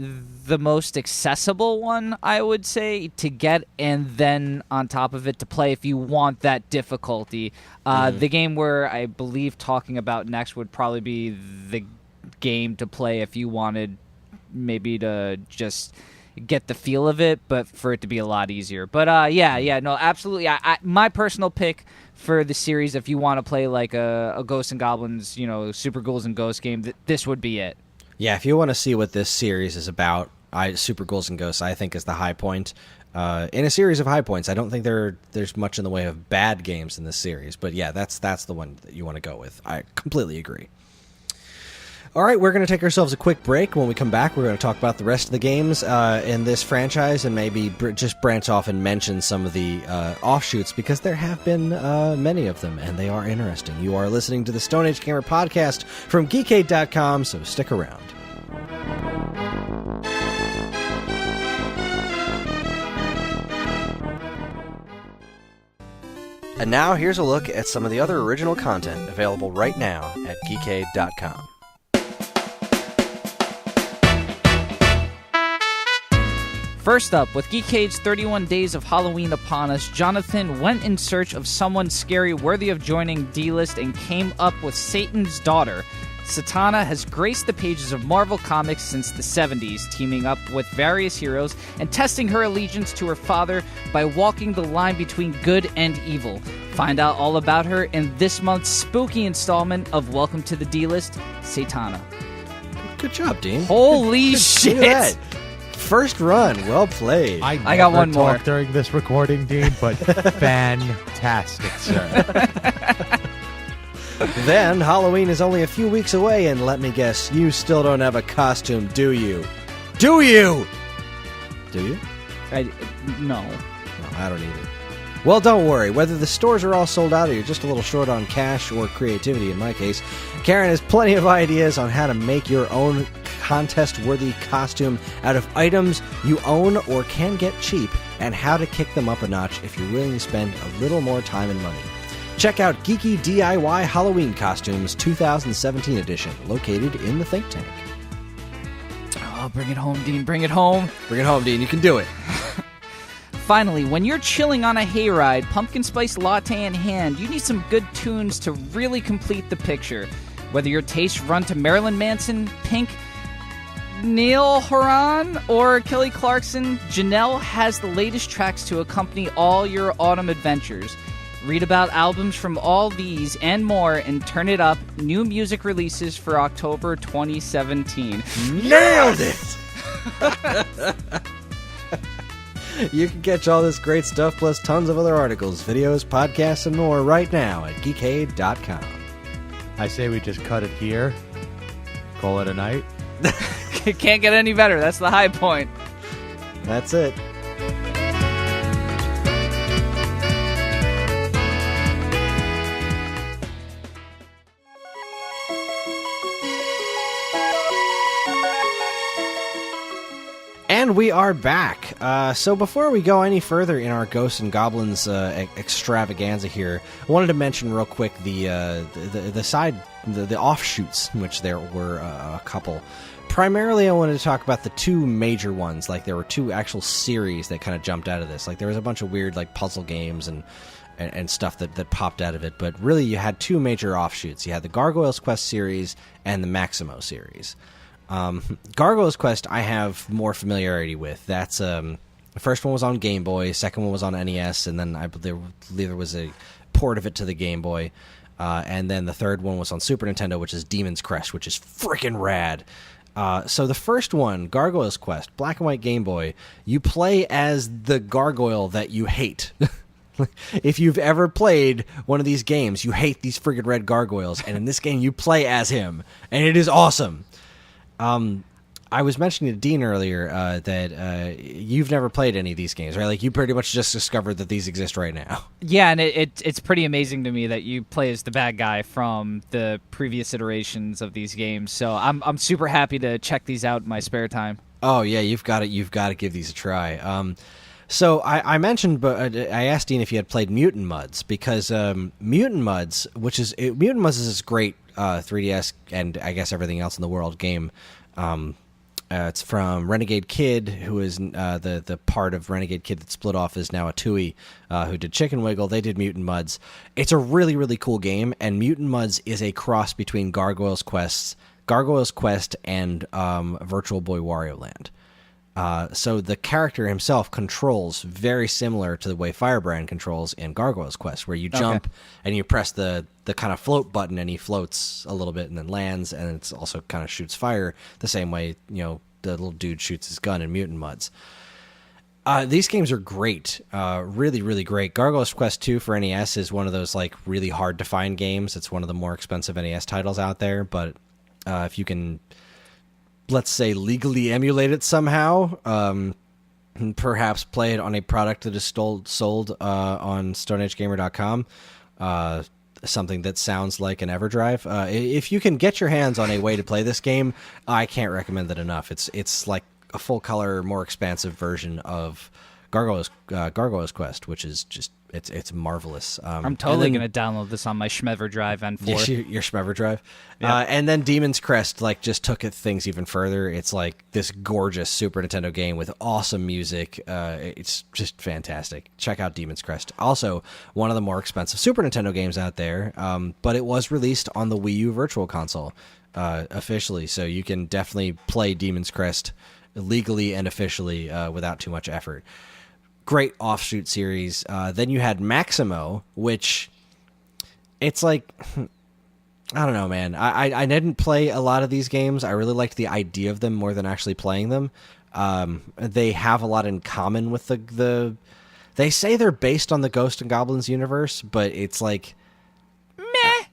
the most accessible one, I would say, to get, and then on top of it to play if you want that difficulty. The game where I believe talking about next would probably be the game to play if you wanted maybe to just get the feel of it, but for it to be a lot easier. But no, absolutely. My personal pick for the series, if you want to play like a Ghosts and Goblins, Super Ghouls and Ghosts game, this would be it. Yeah, if you want to see what this series is about, Super Ghouls and Ghosts, I think, is the high point. In a series of high points, I don't think there's much in the way of bad games in this series, but yeah, that's the one that you want to go with. I completely agree. All right, we're going to take ourselves a quick break. When we come back, we're going to talk about the rest of the games in this franchise and maybe just branch off and mention some of the offshoots because there have been many of them, and they are interesting. You are listening to the Stone Age Gamer podcast from Geekade.com, so stick around. And now, here's a look at some of the other original content available right now at Geekade.com. First up, with Geekade's 31 Days of Halloween upon us, Jonathan went in search of someone scary worthy of joining D-List and came up with Satan's daughter. Satana has graced the pages of Marvel Comics since the 70s, teaming up with various heroes and testing her allegiance to her father by walking the line between good and evil. Find out all about her in this month's spooky installment of Welcome to the D-List, Satana. Good job, Dean. Holy Good shit! do that. First run, well played. I got one never more talked during this recording, Dean, but fantastic, sir. Then, Halloween is only a few weeks away, and let me guess, you still don't have a costume, do you? Do you? Do you? No. No, I don't either. Well, don't worry. Whether the stores are all sold out or you're just a little short on cash or creativity, in my case, Karen has plenty of ideas on how to make your own contest-worthy costume out of items you own or can get cheap, and how to kick them up a notch if you're willing to spend a little more time and money. Check out Geeky DIY Halloween Costumes 2017 edition, located in the Think Tank. Oh, bring it home, Dean. Bring it home. Bring it home, Dean. You can do it. Finally, when you're chilling on a hayride, pumpkin spice latte in hand, you need some good tunes to really complete the picture. Whether your tastes run to Marilyn Manson, Pink, Neil Horan, or Kelly Clarkson, Janelle has the latest tracks to accompany all your autumn adventures. Read about albums from all these and more and turn it up. New music releases for October 2017. Nailed it! You can catch all this great stuff plus tons of other articles, videos, podcasts, and more right now at Geekade.com. I say we just cut it here, call it a night. It can't get any better. That's the high point. That's it. And we are back. So before we go any further in our Ghosts and Goblins extravaganza here, I wanted to mention real quick the offshoots, which there were a couple. Primarily, I wanted to talk about the two major ones. Like, there were two actual series that kind of jumped out of this. Like, there was a bunch of weird, like, puzzle games and stuff that popped out of it. But really, you had two major offshoots. You had the Gargoyles Quest series and the Maximo series. Gargoyles Quest I have more familiarity with. That's the first one was on Game Boy, second one was on NES, and then I believe there was a port of it to the Game Boy, and then the third one was on Super Nintendo, which is Demon's Crest, which is freaking rad. So the first one, Gargoyles Quest, black and white Game Boy, you play as the gargoyle that you hate. If you've ever played one of these games, you hate these friggin' red gargoyles, and in this game you play as him, and it is awesome. I was mentioning to Dean earlier that you've never played any of these games, right? Like, you pretty much just discovered that these exist right now. Yeah, and it's pretty amazing to me that you play as the bad guy from the previous iterations of these games. So I'm super happy to check these out in my spare time. Oh yeah, you've got to give these a try. So I mentioned, but I asked Dean if he had played Mutant Mudds because Mutant Mudds, Mutant Mudds is this great 3DS and I guess everything else in the world game. It's from Renegade Kid, who is the part of Renegade Kid that split off is now a TUI, who did Chicken Wiggle. They did Mutant Mudds. It's a really, really cool game, and Mutant Mudds is a cross between Gargoyles Quest and Virtual Boy Wario Land. So the character himself controls very similar to the way Firebrand controls in Gargoyles Quest, where you jump and you press the kind of float button and he floats a little bit and then lands, and it's also kind of shoots fire the same way, the little dude shoots his gun in Mutant Mudds. These games are great, really, really great. Gargoyles Quest 2 for NES is one of those like really hard to find games. It's one of the more expensive NES titles out there, but if you can, let's say, legally emulate it somehow, and perhaps play it on a product that is sold on StoneAgeGamer.com, something that sounds like an EverDrive. If you can get your hands on a way to play this game, I can't recommend it enough. It's like a full-color, more expansive version of Gargoyles Quest, which is just it's marvelous. I'm totally gonna download this on my Schmever Drive N4. Yes, your Schmever Drive. Yeah. And then Demon's Crest just took things even further. It's like this gorgeous Super Nintendo game with awesome music. It's just fantastic. Check out Demon's Crest. Also, one of the more expensive Super Nintendo games out there, but it was released on the Wii U Virtual Console officially, so you can definitely play Demon's Crest legally and officially without too much effort. Great offshoot series. Then you had Maximo, which it's like, I don't know, man. I didn't play a lot of these games. I really liked the idea of them more than actually playing them. They have a lot in common with the they say they're based on the Ghosts and Goblins universe, but it's like, meh.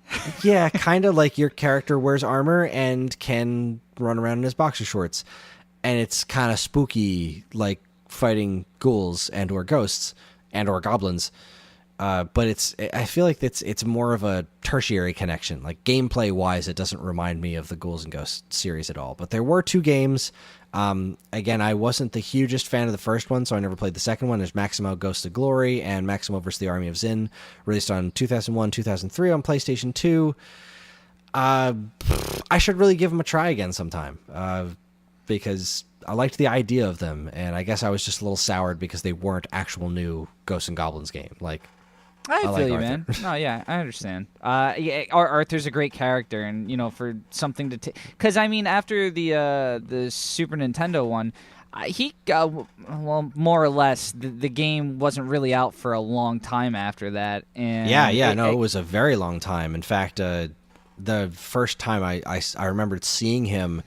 Yeah, kind of like your character wears armor and can run around in his boxer shorts. And it's kind of spooky, like fighting ghouls and or ghosts and or goblins, but I feel like it's more of a tertiary connection. Like gameplay wise, it doesn't remind me of the Ghouls and Ghosts series at all. But there were two games. Again, I wasn't the hugest fan of the first one, so I never played the second one. There's Maximo Ghost of Glory and Maximo vs. the Army of Zin, released on 2001, 2003 on PlayStation 2. I should really give them a try again sometime, because I liked the idea of them, and I guess I was just a little soured because they weren't actual new Ghosts and Goblins game. Like, I feel like you, Arthur. man. No, yeah, I understand. Yeah, Arthur's a great character, and for something to because I mean, after the Super Nintendo one, he got more or less the game wasn't really out for a long time after that. And it was a very long time. In fact, the first time I remembered seeing him.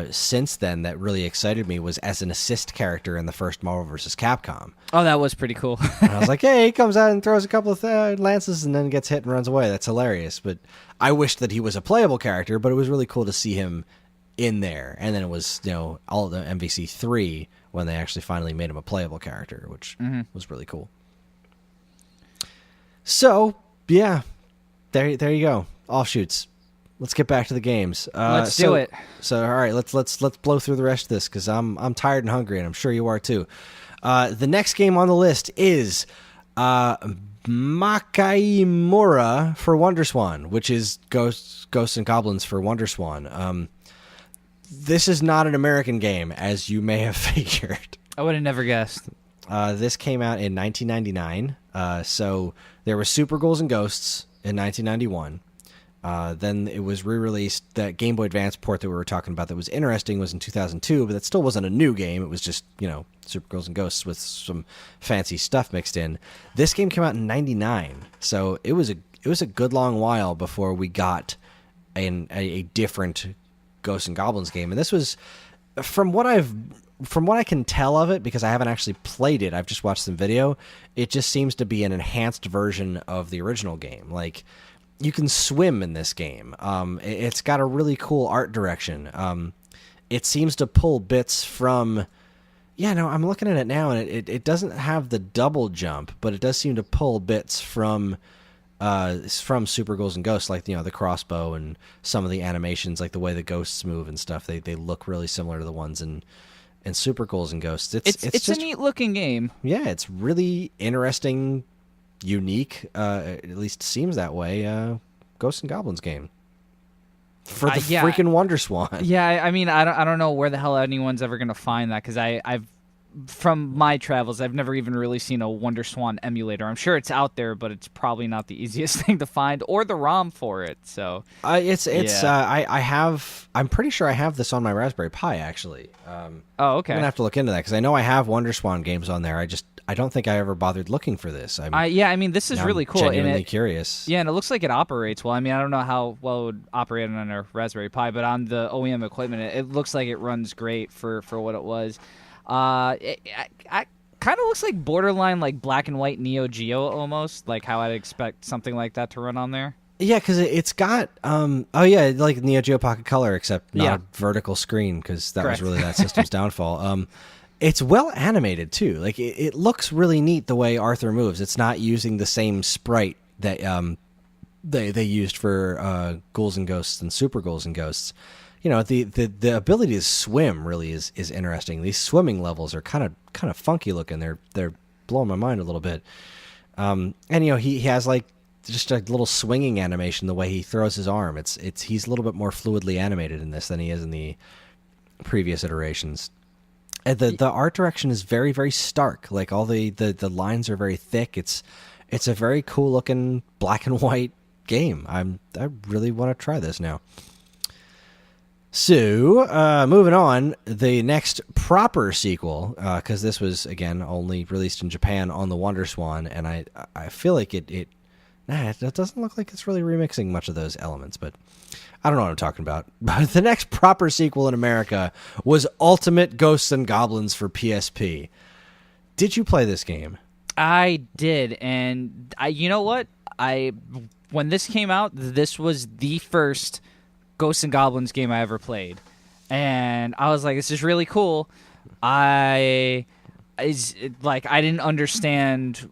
Since then, that really excited me was as an assist character in the first Marvel vs. Capcom. Oh, that was pretty cool. And I was like, hey, he comes out and throws a couple of lances and then gets hit and runs away. That's hilarious. But I wished that he was a playable character, but it was really cool to see him in there. And then it was, all of the MVC 3 when they actually finally made him a playable character, which was really cool. So, yeah, there you go. Offshoots. Let's get back to the games. Let's do it. So, all right, let's blow through the rest of this because I'm tired and hungry, and I'm sure you are too. The next game on the list is Makaimura for WonderSwan, which is Ghosts and Goblins for WonderSwan. This is not an American game, as you may have figured. I would have never guessed. This came out in 1999. So there were Super Ghouls and Ghosts in 1991. Then it was re-released. That Game Boy Advance port that we were talking about that was interesting was in 2002, but that still wasn't a new game. It was just, Super Ghouls and Ghosts with some fancy stuff mixed in. This game came out in 99, so it was a good long while before we got a different Ghosts and Goblins game. And this was, from what I can tell of it, because I haven't actually played it, I've just watched some video, it just seems to be an enhanced version of the original game. Like, you can swim in this game. It's got a really cool art direction. It seems to pull bits from... I'm looking at it now, and it doesn't have the double jump, but it does seem to pull bits from Super Ghouls and Ghosts, like, the crossbow and some of the animations, like the way the ghosts move and stuff. They look really similar to the ones in Super Ghouls and Ghosts. It's just a neat-looking game. Yeah, it's really interesting... unique, at least seems that way. Ghosts and Goblins game for the freaking WonderSwan. Yeah, I mean, I don't know where the hell anyone's ever gonna find that, because I've from my travels, I've never even really seen a WonderSwan emulator. I'm sure it's out there, but it's probably not the easiest thing to find, or the ROM for it. So I'm pretty sure I have this on my Raspberry Pi actually. Oh, okay. I'm gonna have to look into that because I know I have WonderSwan games on there. I don't think I ever bothered looking for this. I mean, this is really cool. Genuinely curious. Yeah, and it looks like it operates well. I mean, I don't know how well it would operate on a Raspberry Pi, but on the OEM equipment, it looks like it runs great for what it was. It kind of looks like borderline like black and white Neo Geo almost, like how I'd expect something like that to run on there. Yeah, because it's got like Neo Geo Pocket Color, except not Yeah. a vertical screen, because that Correct. was really that system's downfall. It's well animated too. Like it looks really neat the way Arthur moves. It's not using the same sprite that they used for Ghouls and Ghosts and Super Ghouls and Ghosts. You know, the ability to swim really is interesting. These swimming levels are kind of funky looking. They're blowing my mind a little bit. And you know, he has like just a little swinging animation the way he throws his arm. He's a little bit more fluidly animated in this than he is in the previous iterations. And the art direction is very, very stark. Like all the lines are very thick. It's a very cool looking black and white game. I really want to try this now. So, moving on, the next proper sequel, because this was, again, only released in Japan on the WonderSwan, and I feel like it doesn't look like it's really remixing much of those elements, but I don't know what I'm talking about. But the next proper sequel in America was Ultimate Ghosts and Goblins for PSP. Did you play this game? I did, and you know what? When this came out, this was the first Ghosts and Goblins game I ever played, and I was like, "This is really cool." I didn't understand,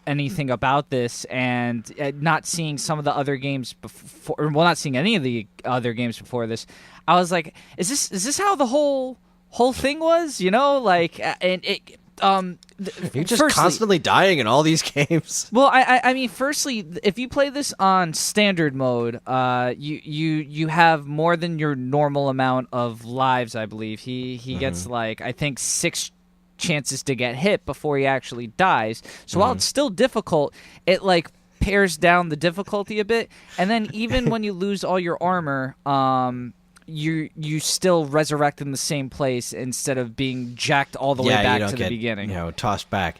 anything about this, and not seeing some of the other games before. Well, not seeing any of the other games before this, I was like, "Is this how the whole thing was?" And it. You're just constantly dying in all these games. Well, I mean, firstly, if you play this on standard mode, you have more than your normal amount of lives. I believe he gets I think 6 chances to get hit before he actually dies. So while it's still difficult, it pares down the difficulty a bit. And then even when you lose all your armor, you still resurrect in the same place instead of being jacked all the way back to the beginning. Tossed back.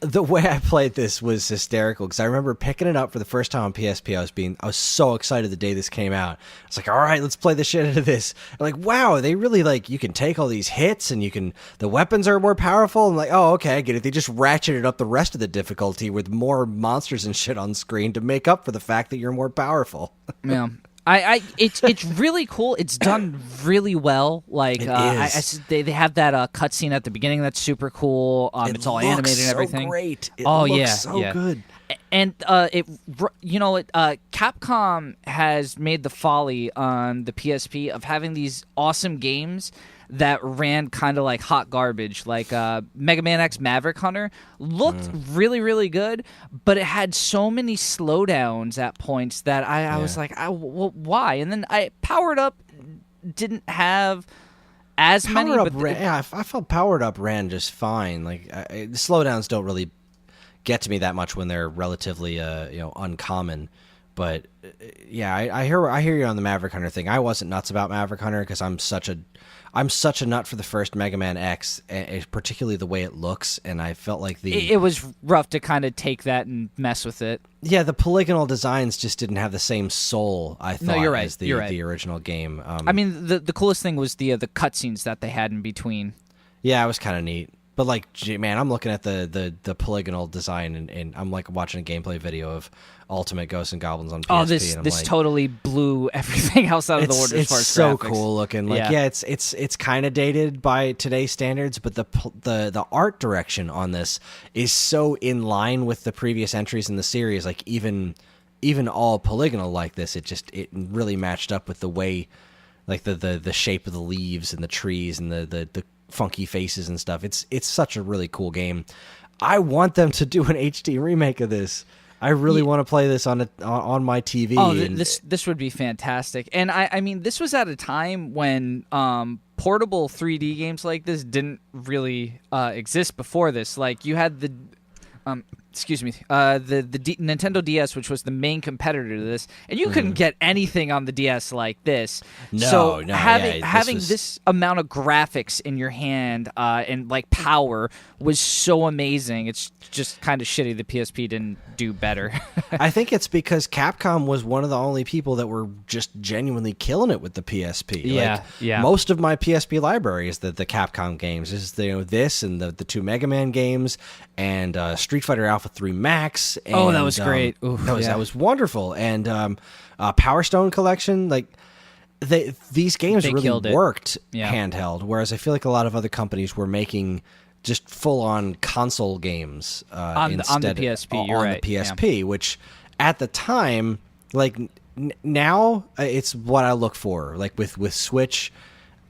The way I played this was hysterical because I remember picking it up for the first time on PSP. I was so excited the day this came out. I was like, all right, let's play the shit out of this. And wow, they really you can take all these hits and the weapons are more powerful. I'm like, oh, okay, I get it. They just ratcheted up the rest of the difficulty with more monsters and shit on screen to make up for the fact that you're more powerful. Yeah. It's really cool. It's done really well. They have that cutscene at the beginning that's super cool. It's all animated and everything. Great. It looks so good. And Capcom has made the folly on the PSP of having these awesome games that ran kind of like hot garbage. Mega Man X Maverick Hunter looked really, really good, but it had so many slowdowns at points that I was like, why? And then Powered Up didn't have as many. I felt Powered Up ran just fine. The slowdowns don't really get to me that much when they're relatively uncommon. But I hear you on the Maverick Hunter thing. I wasn't nuts about Maverick Hunter because I'm such a nut for the first Mega Man X, particularly the way it looks, and I felt like it was rough to kind of take that and mess with it. Yeah, the polygonal designs just didn't have the same soul, I thought, you're right. as the original game. I mean, the coolest thing was the cutscenes that they had in between. Yeah, it was kind of neat. But man, I'm looking at the polygonal design, and I'm watching a gameplay video of Ultimate Ghosts and Goblins on PSP. Oh, this totally blew everything else out of the order as far as so graphics. Cool looking. It's kind of dated by today's standards, but the art direction on this is so in line with the previous entries in the series. Even all polygonal like this, it really matched up with the way, the shape of the leaves and the trees and the funky faces and stuff. It's such a really cool game. I want them to do an HD remake of this. I really want to play this on my TV. Oh, this would be fantastic. And I mean, this was at a time when portable 3D games like this didn't really exist before this. You had the Nintendo DS, which was the main competitor to this, and you couldn't get anything on the DS like this. Having this amount of graphics in your hand and power was so amazing. It's just kind of shitty the PSP didn't do better. I think it's because Capcom was one of the only people that were just genuinely killing it with the PSP. Yeah. Most of my PSP library is the Capcom games. This and the 2 Mega Man games and Street Fighter Alpha Alpha 3 Max. And, Oh, that was great. Oof, that was wonderful. And Power Stone Collection, like these games They really killed it. worked Yeah. handheld, whereas I feel like a lot of other companies were making just full-on console games On the PSP, you're on right, the PSP, which at the time, like now, it's what I look for. Like with Switch,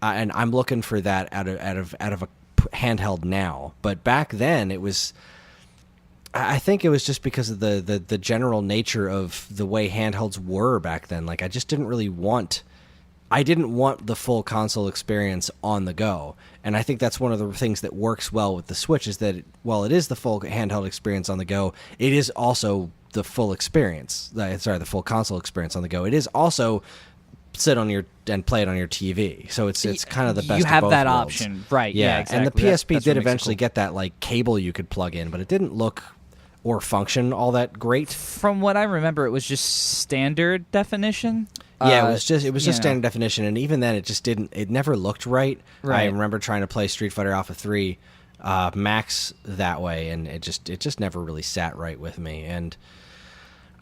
and I'm looking for that out of a handheld now. But back then, it was. I think it was just because of the general nature of the way handhelds were back then. Like I just didn't really want. I didn't want the full console experience on the go. And I think that's one of the things that works well with the Switch is that while it is the full handheld experience on the go, it is also the full experience. The full console experience on the go. It is also sit on your and play it on your TV. So it's kind of the best You have of both that worlds. option. Right. Yeah, exactly. And the PSP That's did what makes it eventually cool. get that like cable you could plug in, but it didn't look or function all that great. From what I remember, it was just standard definition. Yeah, it was just you know. standard definition, and even then, it just didn't. It never looked right. Right. I remember trying to play Street Fighter Alpha 3 Max that way, and it just never really sat right with me. And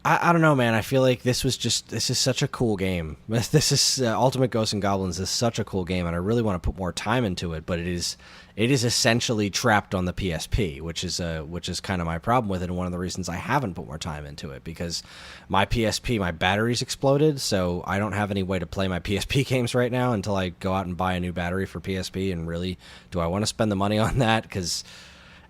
I don't know, man. I feel like this is such a cool game. This is Ultimate Ghosts and Goblins is such a cool game, and I really want to put more time into it. But it is essentially trapped on the PSP, which is kind of my problem with it, and one of the reasons I haven't put more time into it, because my PSP, my battery's exploded, so I don't have any way to play my PSP games right now until I go out and buy a new battery for PSP. And really, do I want to spend the money on that? Because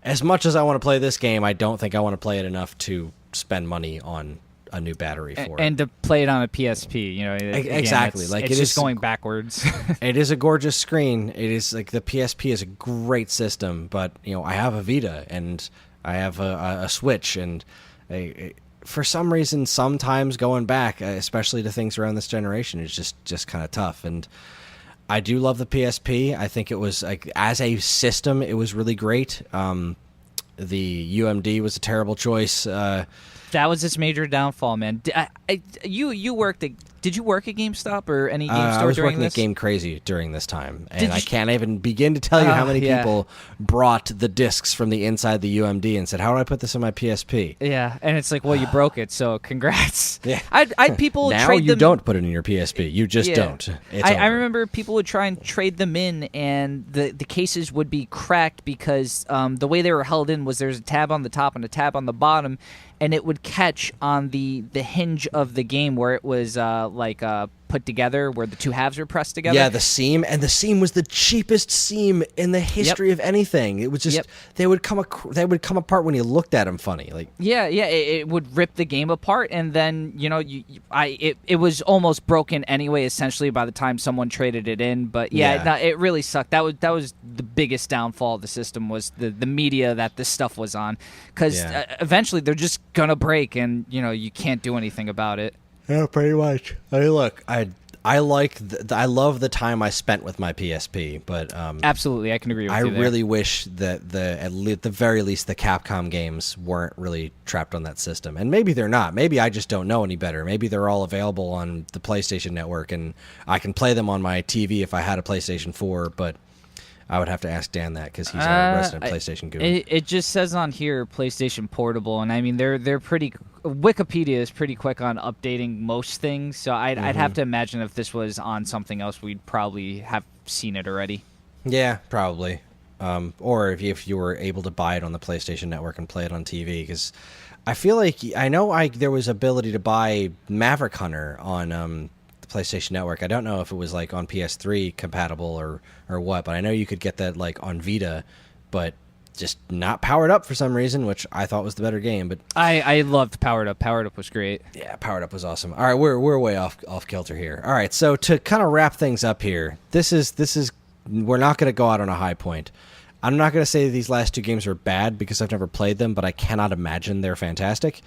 as much as I want to play this game, I don't think I want to play it enough to spend money on a new battery for it. And to play it on a PSP, you know, again, exactly. It's, Like it's it just is going backwards. It is a gorgeous screen. It is like the PSP is a great system, but you know I have a Vita and I have a Switch, and for some reason, sometimes going back, especially to things around this generation, is just kind of tough. And I do love the PSP. I think it was like as a system, it was really great. The UMD was a terrible choice. That was its major downfall, man. You worked at, did you work at GameStop or any game store I was during working this? at Game Crazy during this time, Did and I you- can't even begin to tell you how many yeah. people brought the discs from the inside the UMD and said, "How do I put this on my PSP?" Yeah, and it's like, well, you broke it, so congrats. Yeah. I'd people Now trade you them. don't put it in your PSP. You just Yeah. don't. It's I over. remember people would try and trade them in, and the cases would be cracked because the way they were held in was there's a tab on the top and a tab on the bottom, and it would catch on the hinge of the game where it was put together, where the two halves were pressed together. Yeah, the seam, and the seam was the cheapest seam in the history of anything. It was just Yep. they would come apart when you looked at them funny. Like Yeah, it would rip the game apart, and then it was almost broken anyway. Essentially, by the time someone traded it in, but Yeah. no, it really sucked. That was the biggest downfall of the system, was the media that this stuff was on, because Yeah. eventually they're just gonna break, and you can't do anything about it. yeah, pretty much. I mean, look, I like I love the time I spent with my PSP, but Absolutely, I can agree with I you there. really wish that at the very least the Capcom games weren't really trapped on that system. And maybe they're not. Maybe I just don't know any better. Maybe they're all available on the PlayStation Network and I can play them on my TV if I had a PlayStation 4, but I would have to ask Dan that because he's a resident PlayStation guru. It just says on here PlayStation Portable, and I mean they're pretty. Wikipedia is pretty quick on updating most things, so I'd have to imagine if this was on something else, we'd probably have seen it already. Yeah, probably. Or if you were able to buy it on the PlayStation Network and play it on TV, because I feel like there was ability to buy Maverick Hunter on the PlayStation Network. I don't know if it was like on PS3 compatible or what, but I know you could get that like on Vita, but just not Powered Up for some reason, which I thought was the better game. But I loved Powered Up. Powered Up was great. yeah, Powered Up was awesome. All right, we're way off kilter here. All right, so to kind of wrap things up here, this is we're not going to go out on a high point. I'm not going to say these last two games are bad because I've never played them, but I cannot imagine they're fantastic.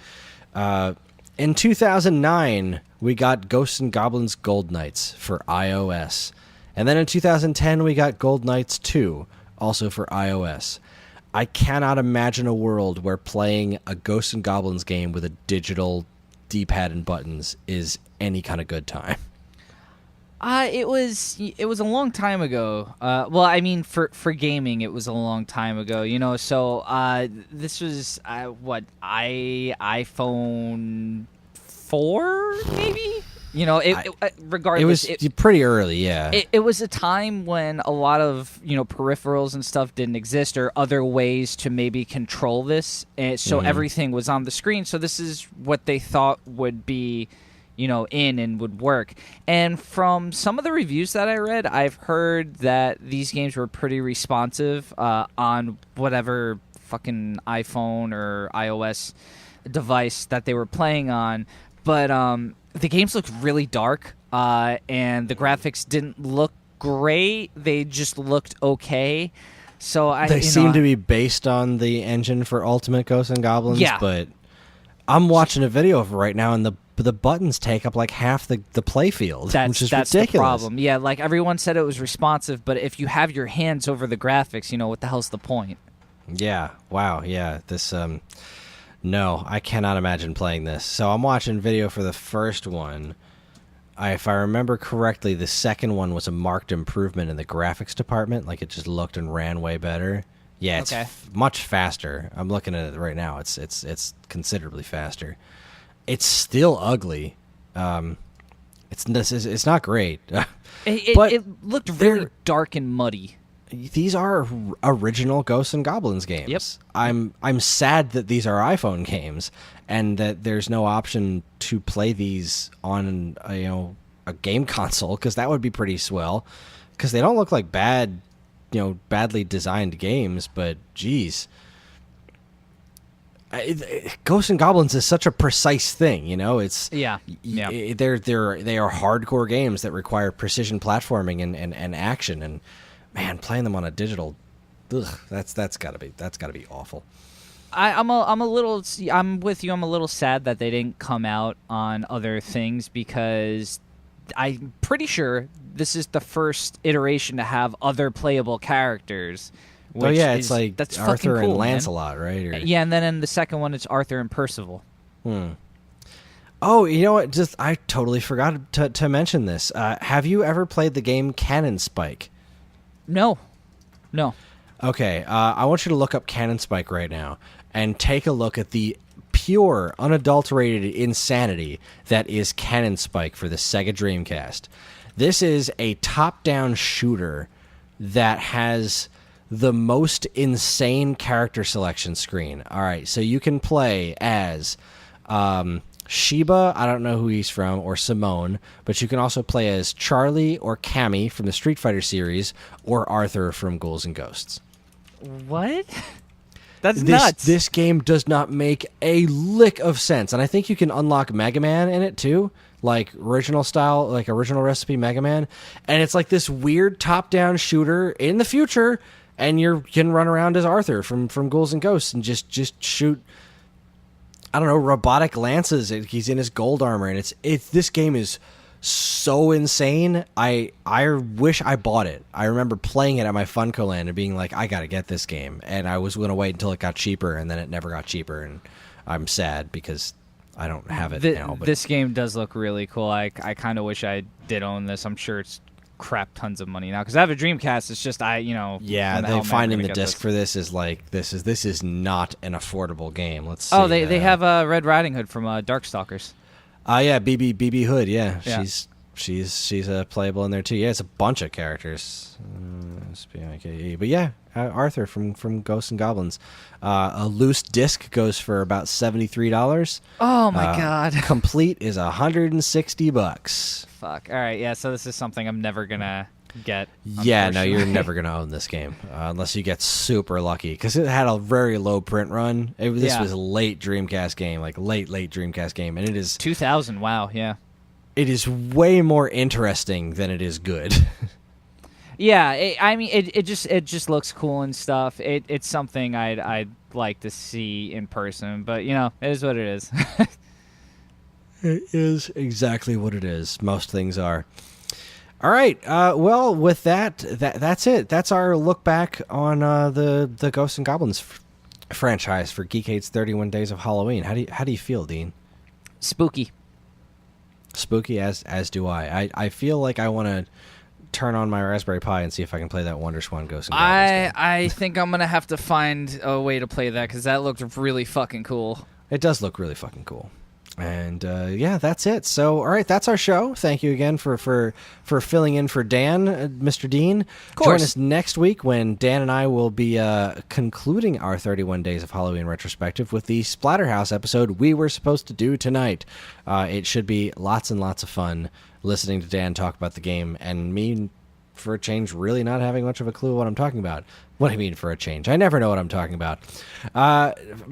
In 2009, we got Ghosts and Goblins Gold Knights for iOS. And then in 2010, we got Gold Knights 2, also for iOS. I cannot imagine a world where playing a Ghosts and Goblins game with a digital D-pad and buttons is any kind of good time. It was a long time ago. Well, I mean, for gaming, it was a long time ago. So this was iPhone 4 maybe. Regardless, It was pretty early, yeah. It was a time when a lot of peripherals and stuff didn't exist, or other ways to maybe control this, and so everything was on the screen. So this is what they thought would be in and would work. And from some of the reviews that I read, I've heard that these games were pretty responsive on whatever fucking iPhone or iOS device that they were playing on. But the games looked really dark, and the graphics didn't look great. They just looked okay. So they seem to be based on the engine for Ultimate Ghosts and Goblins, yeah. But I'm watching a video of it right now, and the buttons take up like half the play field, which is that's ridiculous. The problem. Yeah, like everyone said it was responsive, but if you have your hands over the graphics, what the hell's the point? Yeah. Wow. Yeah. This. No, I cannot imagine playing this. So I'm watching video for the first one. If I remember correctly, the second one was a marked improvement in the graphics department. Like, it just looked and ran way better. Yeah, it's much faster. I'm looking at it right now. It's considerably faster. It's still ugly. It's not great. It looked very dark and muddy. These are original Ghosts and Goblins games. Yep. I'm sad that these are iPhone games and that there's no option to play these on a game console, because that would be pretty swell. Because they don't look like badly designed games, but geez, Ghosts and Goblins is such a precise thing. It's they are hardcore games that require precision platforming and action and. Man, playing them on a digital, that's gotta be awful. I'm with you. I'm a little sad that they didn't come out on other things, because I'm pretty sure this is the first iteration to have other playable characters. It's like that's Arthur cool, and Lancelot, man. right? Yeah, and then in the second one, it's Arthur and Percival. Oh, you know what? I totally forgot to mention this. Have you ever played the game Cannon Spike? No. Okay, I want you to look up Cannon Spike right now and take a look at the pure, unadulterated insanity that is Cannon Spike for the Sega Dreamcast. This is a top-down shooter that has the most insane character selection screen. All right, so you can play as Sheba, I don't know who he's from, or Simone, but you can also play as Charlie or Cammy from the Street Fighter series, or Arthur from Ghouls and Ghosts. What? That's nuts. This game does not make a lick of sense, and I think you can unlock Mega Man in it too, like original style, like original recipe Mega Man, and it's like this weird top-down shooter in the future, and you can run around as Arthur from Ghouls and Ghosts and just shoot, I don't know, robotic lances. He's in his gold armor, and it's this game is so insane. I wish I bought it. I remember playing it at my Funko Land and being like, I gotta get this game, and I was gonna wait until it got cheaper, and then it never got cheaper, and I'm sad because I don't have it now. But this game does look really cool. I kind of wish I did own this. I'm sure it's crap tons of money now because I have a Dreamcast. It's just finding the disc for this is like this is not an affordable game. Let's see. Oh, they have Red Riding Hood from Darkstalkers. Yeah, BB Hood. Yeah, she's playable in there too. Yeah, it's a bunch of characters. But yeah, Arthur from Ghosts and Goblins. A loose disc goes for about $73. Oh my god! Complete is $160. Fuck. All right. Yeah. So this is something I'm never gonna get. Yeah. No, you're never gonna own this game unless you get super lucky because it had a very low print run. This was a late Dreamcast game, like late Dreamcast game, and it is 2000. Wow. Yeah. It is way more interesting than it is good. Yeah, it just looks cool and stuff. It's something I'd like to see in person, but it is what it is. It is exactly what it is. Most things are. All right. Well, with that's it. That's our look back on the Ghosts and Goblins franchise for Geekade's 31 Days of Halloween. How do you feel, Dean? Spooky. Spooky, as do I. I feel like I want to turn on my Raspberry Pi and see if I can play that Wonder Swan Ghosts and Goblins game. I think I'm gonna have to find a way to play that because that looked really fucking cool. It does look really fucking cool. And yeah, that's it. So, all right, that's our show. Thank you again for filling in for Dan, Mr. Dean. Of course. Join us next week when Dan and I will be concluding our 31 Days of Halloween retrospective with the Splatterhouse episode we were supposed to do tonight. It should be lots and lots of fun listening to Dan talk about the game and me, for a change, really not having much of a clue what I'm talking about. What do I mean for a change? I never know what I'm talking about.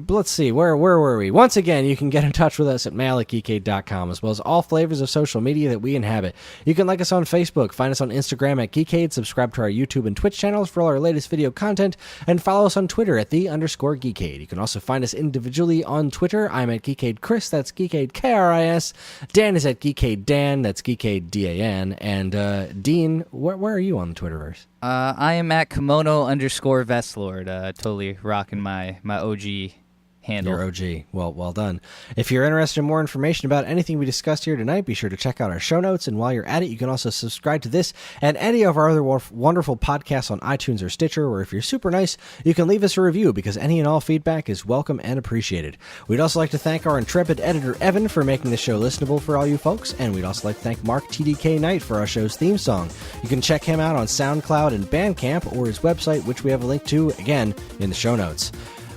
Let's see, where were we? Once again, you can get in touch with us at mail@geekade.com, as well as all flavors of social media that we inhabit. You can like us on Facebook, find us on Instagram at Geekade, subscribe to our YouTube and Twitch channels for all our latest video content, and follow us on Twitter at _Geekade. You can also find us individually on Twitter. I'm at Geekade Kris, that's Geekade Kris. Dan is at Geekade Dan, that's Geekade Dan. And Dean, where are you on the Twitterverse? I am at Kimono_Vestlord, totally rocking my OG handle. Your OG. Well done. If you're interested in more information about anything we discussed here tonight, be sure to check out our show notes. And while you're at it, you can also subscribe to this and any of our other wonderful podcasts on iTunes or Stitcher, or if you're super nice, you can leave us a review because any and all feedback is welcome and appreciated. We'd also like to thank our intrepid editor, Evan, for making the show listenable for all you folks. And we'd also like to thank Mark TDK Knight for our show's theme song. You can check him out on SoundCloud and Bandcamp, or his website, which we have a link to, again, in the show notes.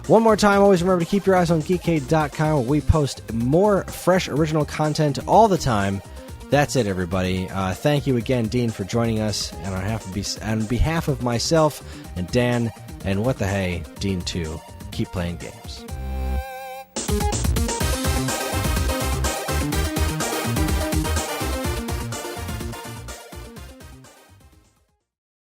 One more time, always remember to keep your eyes on Geekade.com, where we post more fresh original content all the time. That's it, everybody. Thank you again, Dean, for joining us. And on behalf of myself and Dan, and what the hey, Dean too, keep playing games.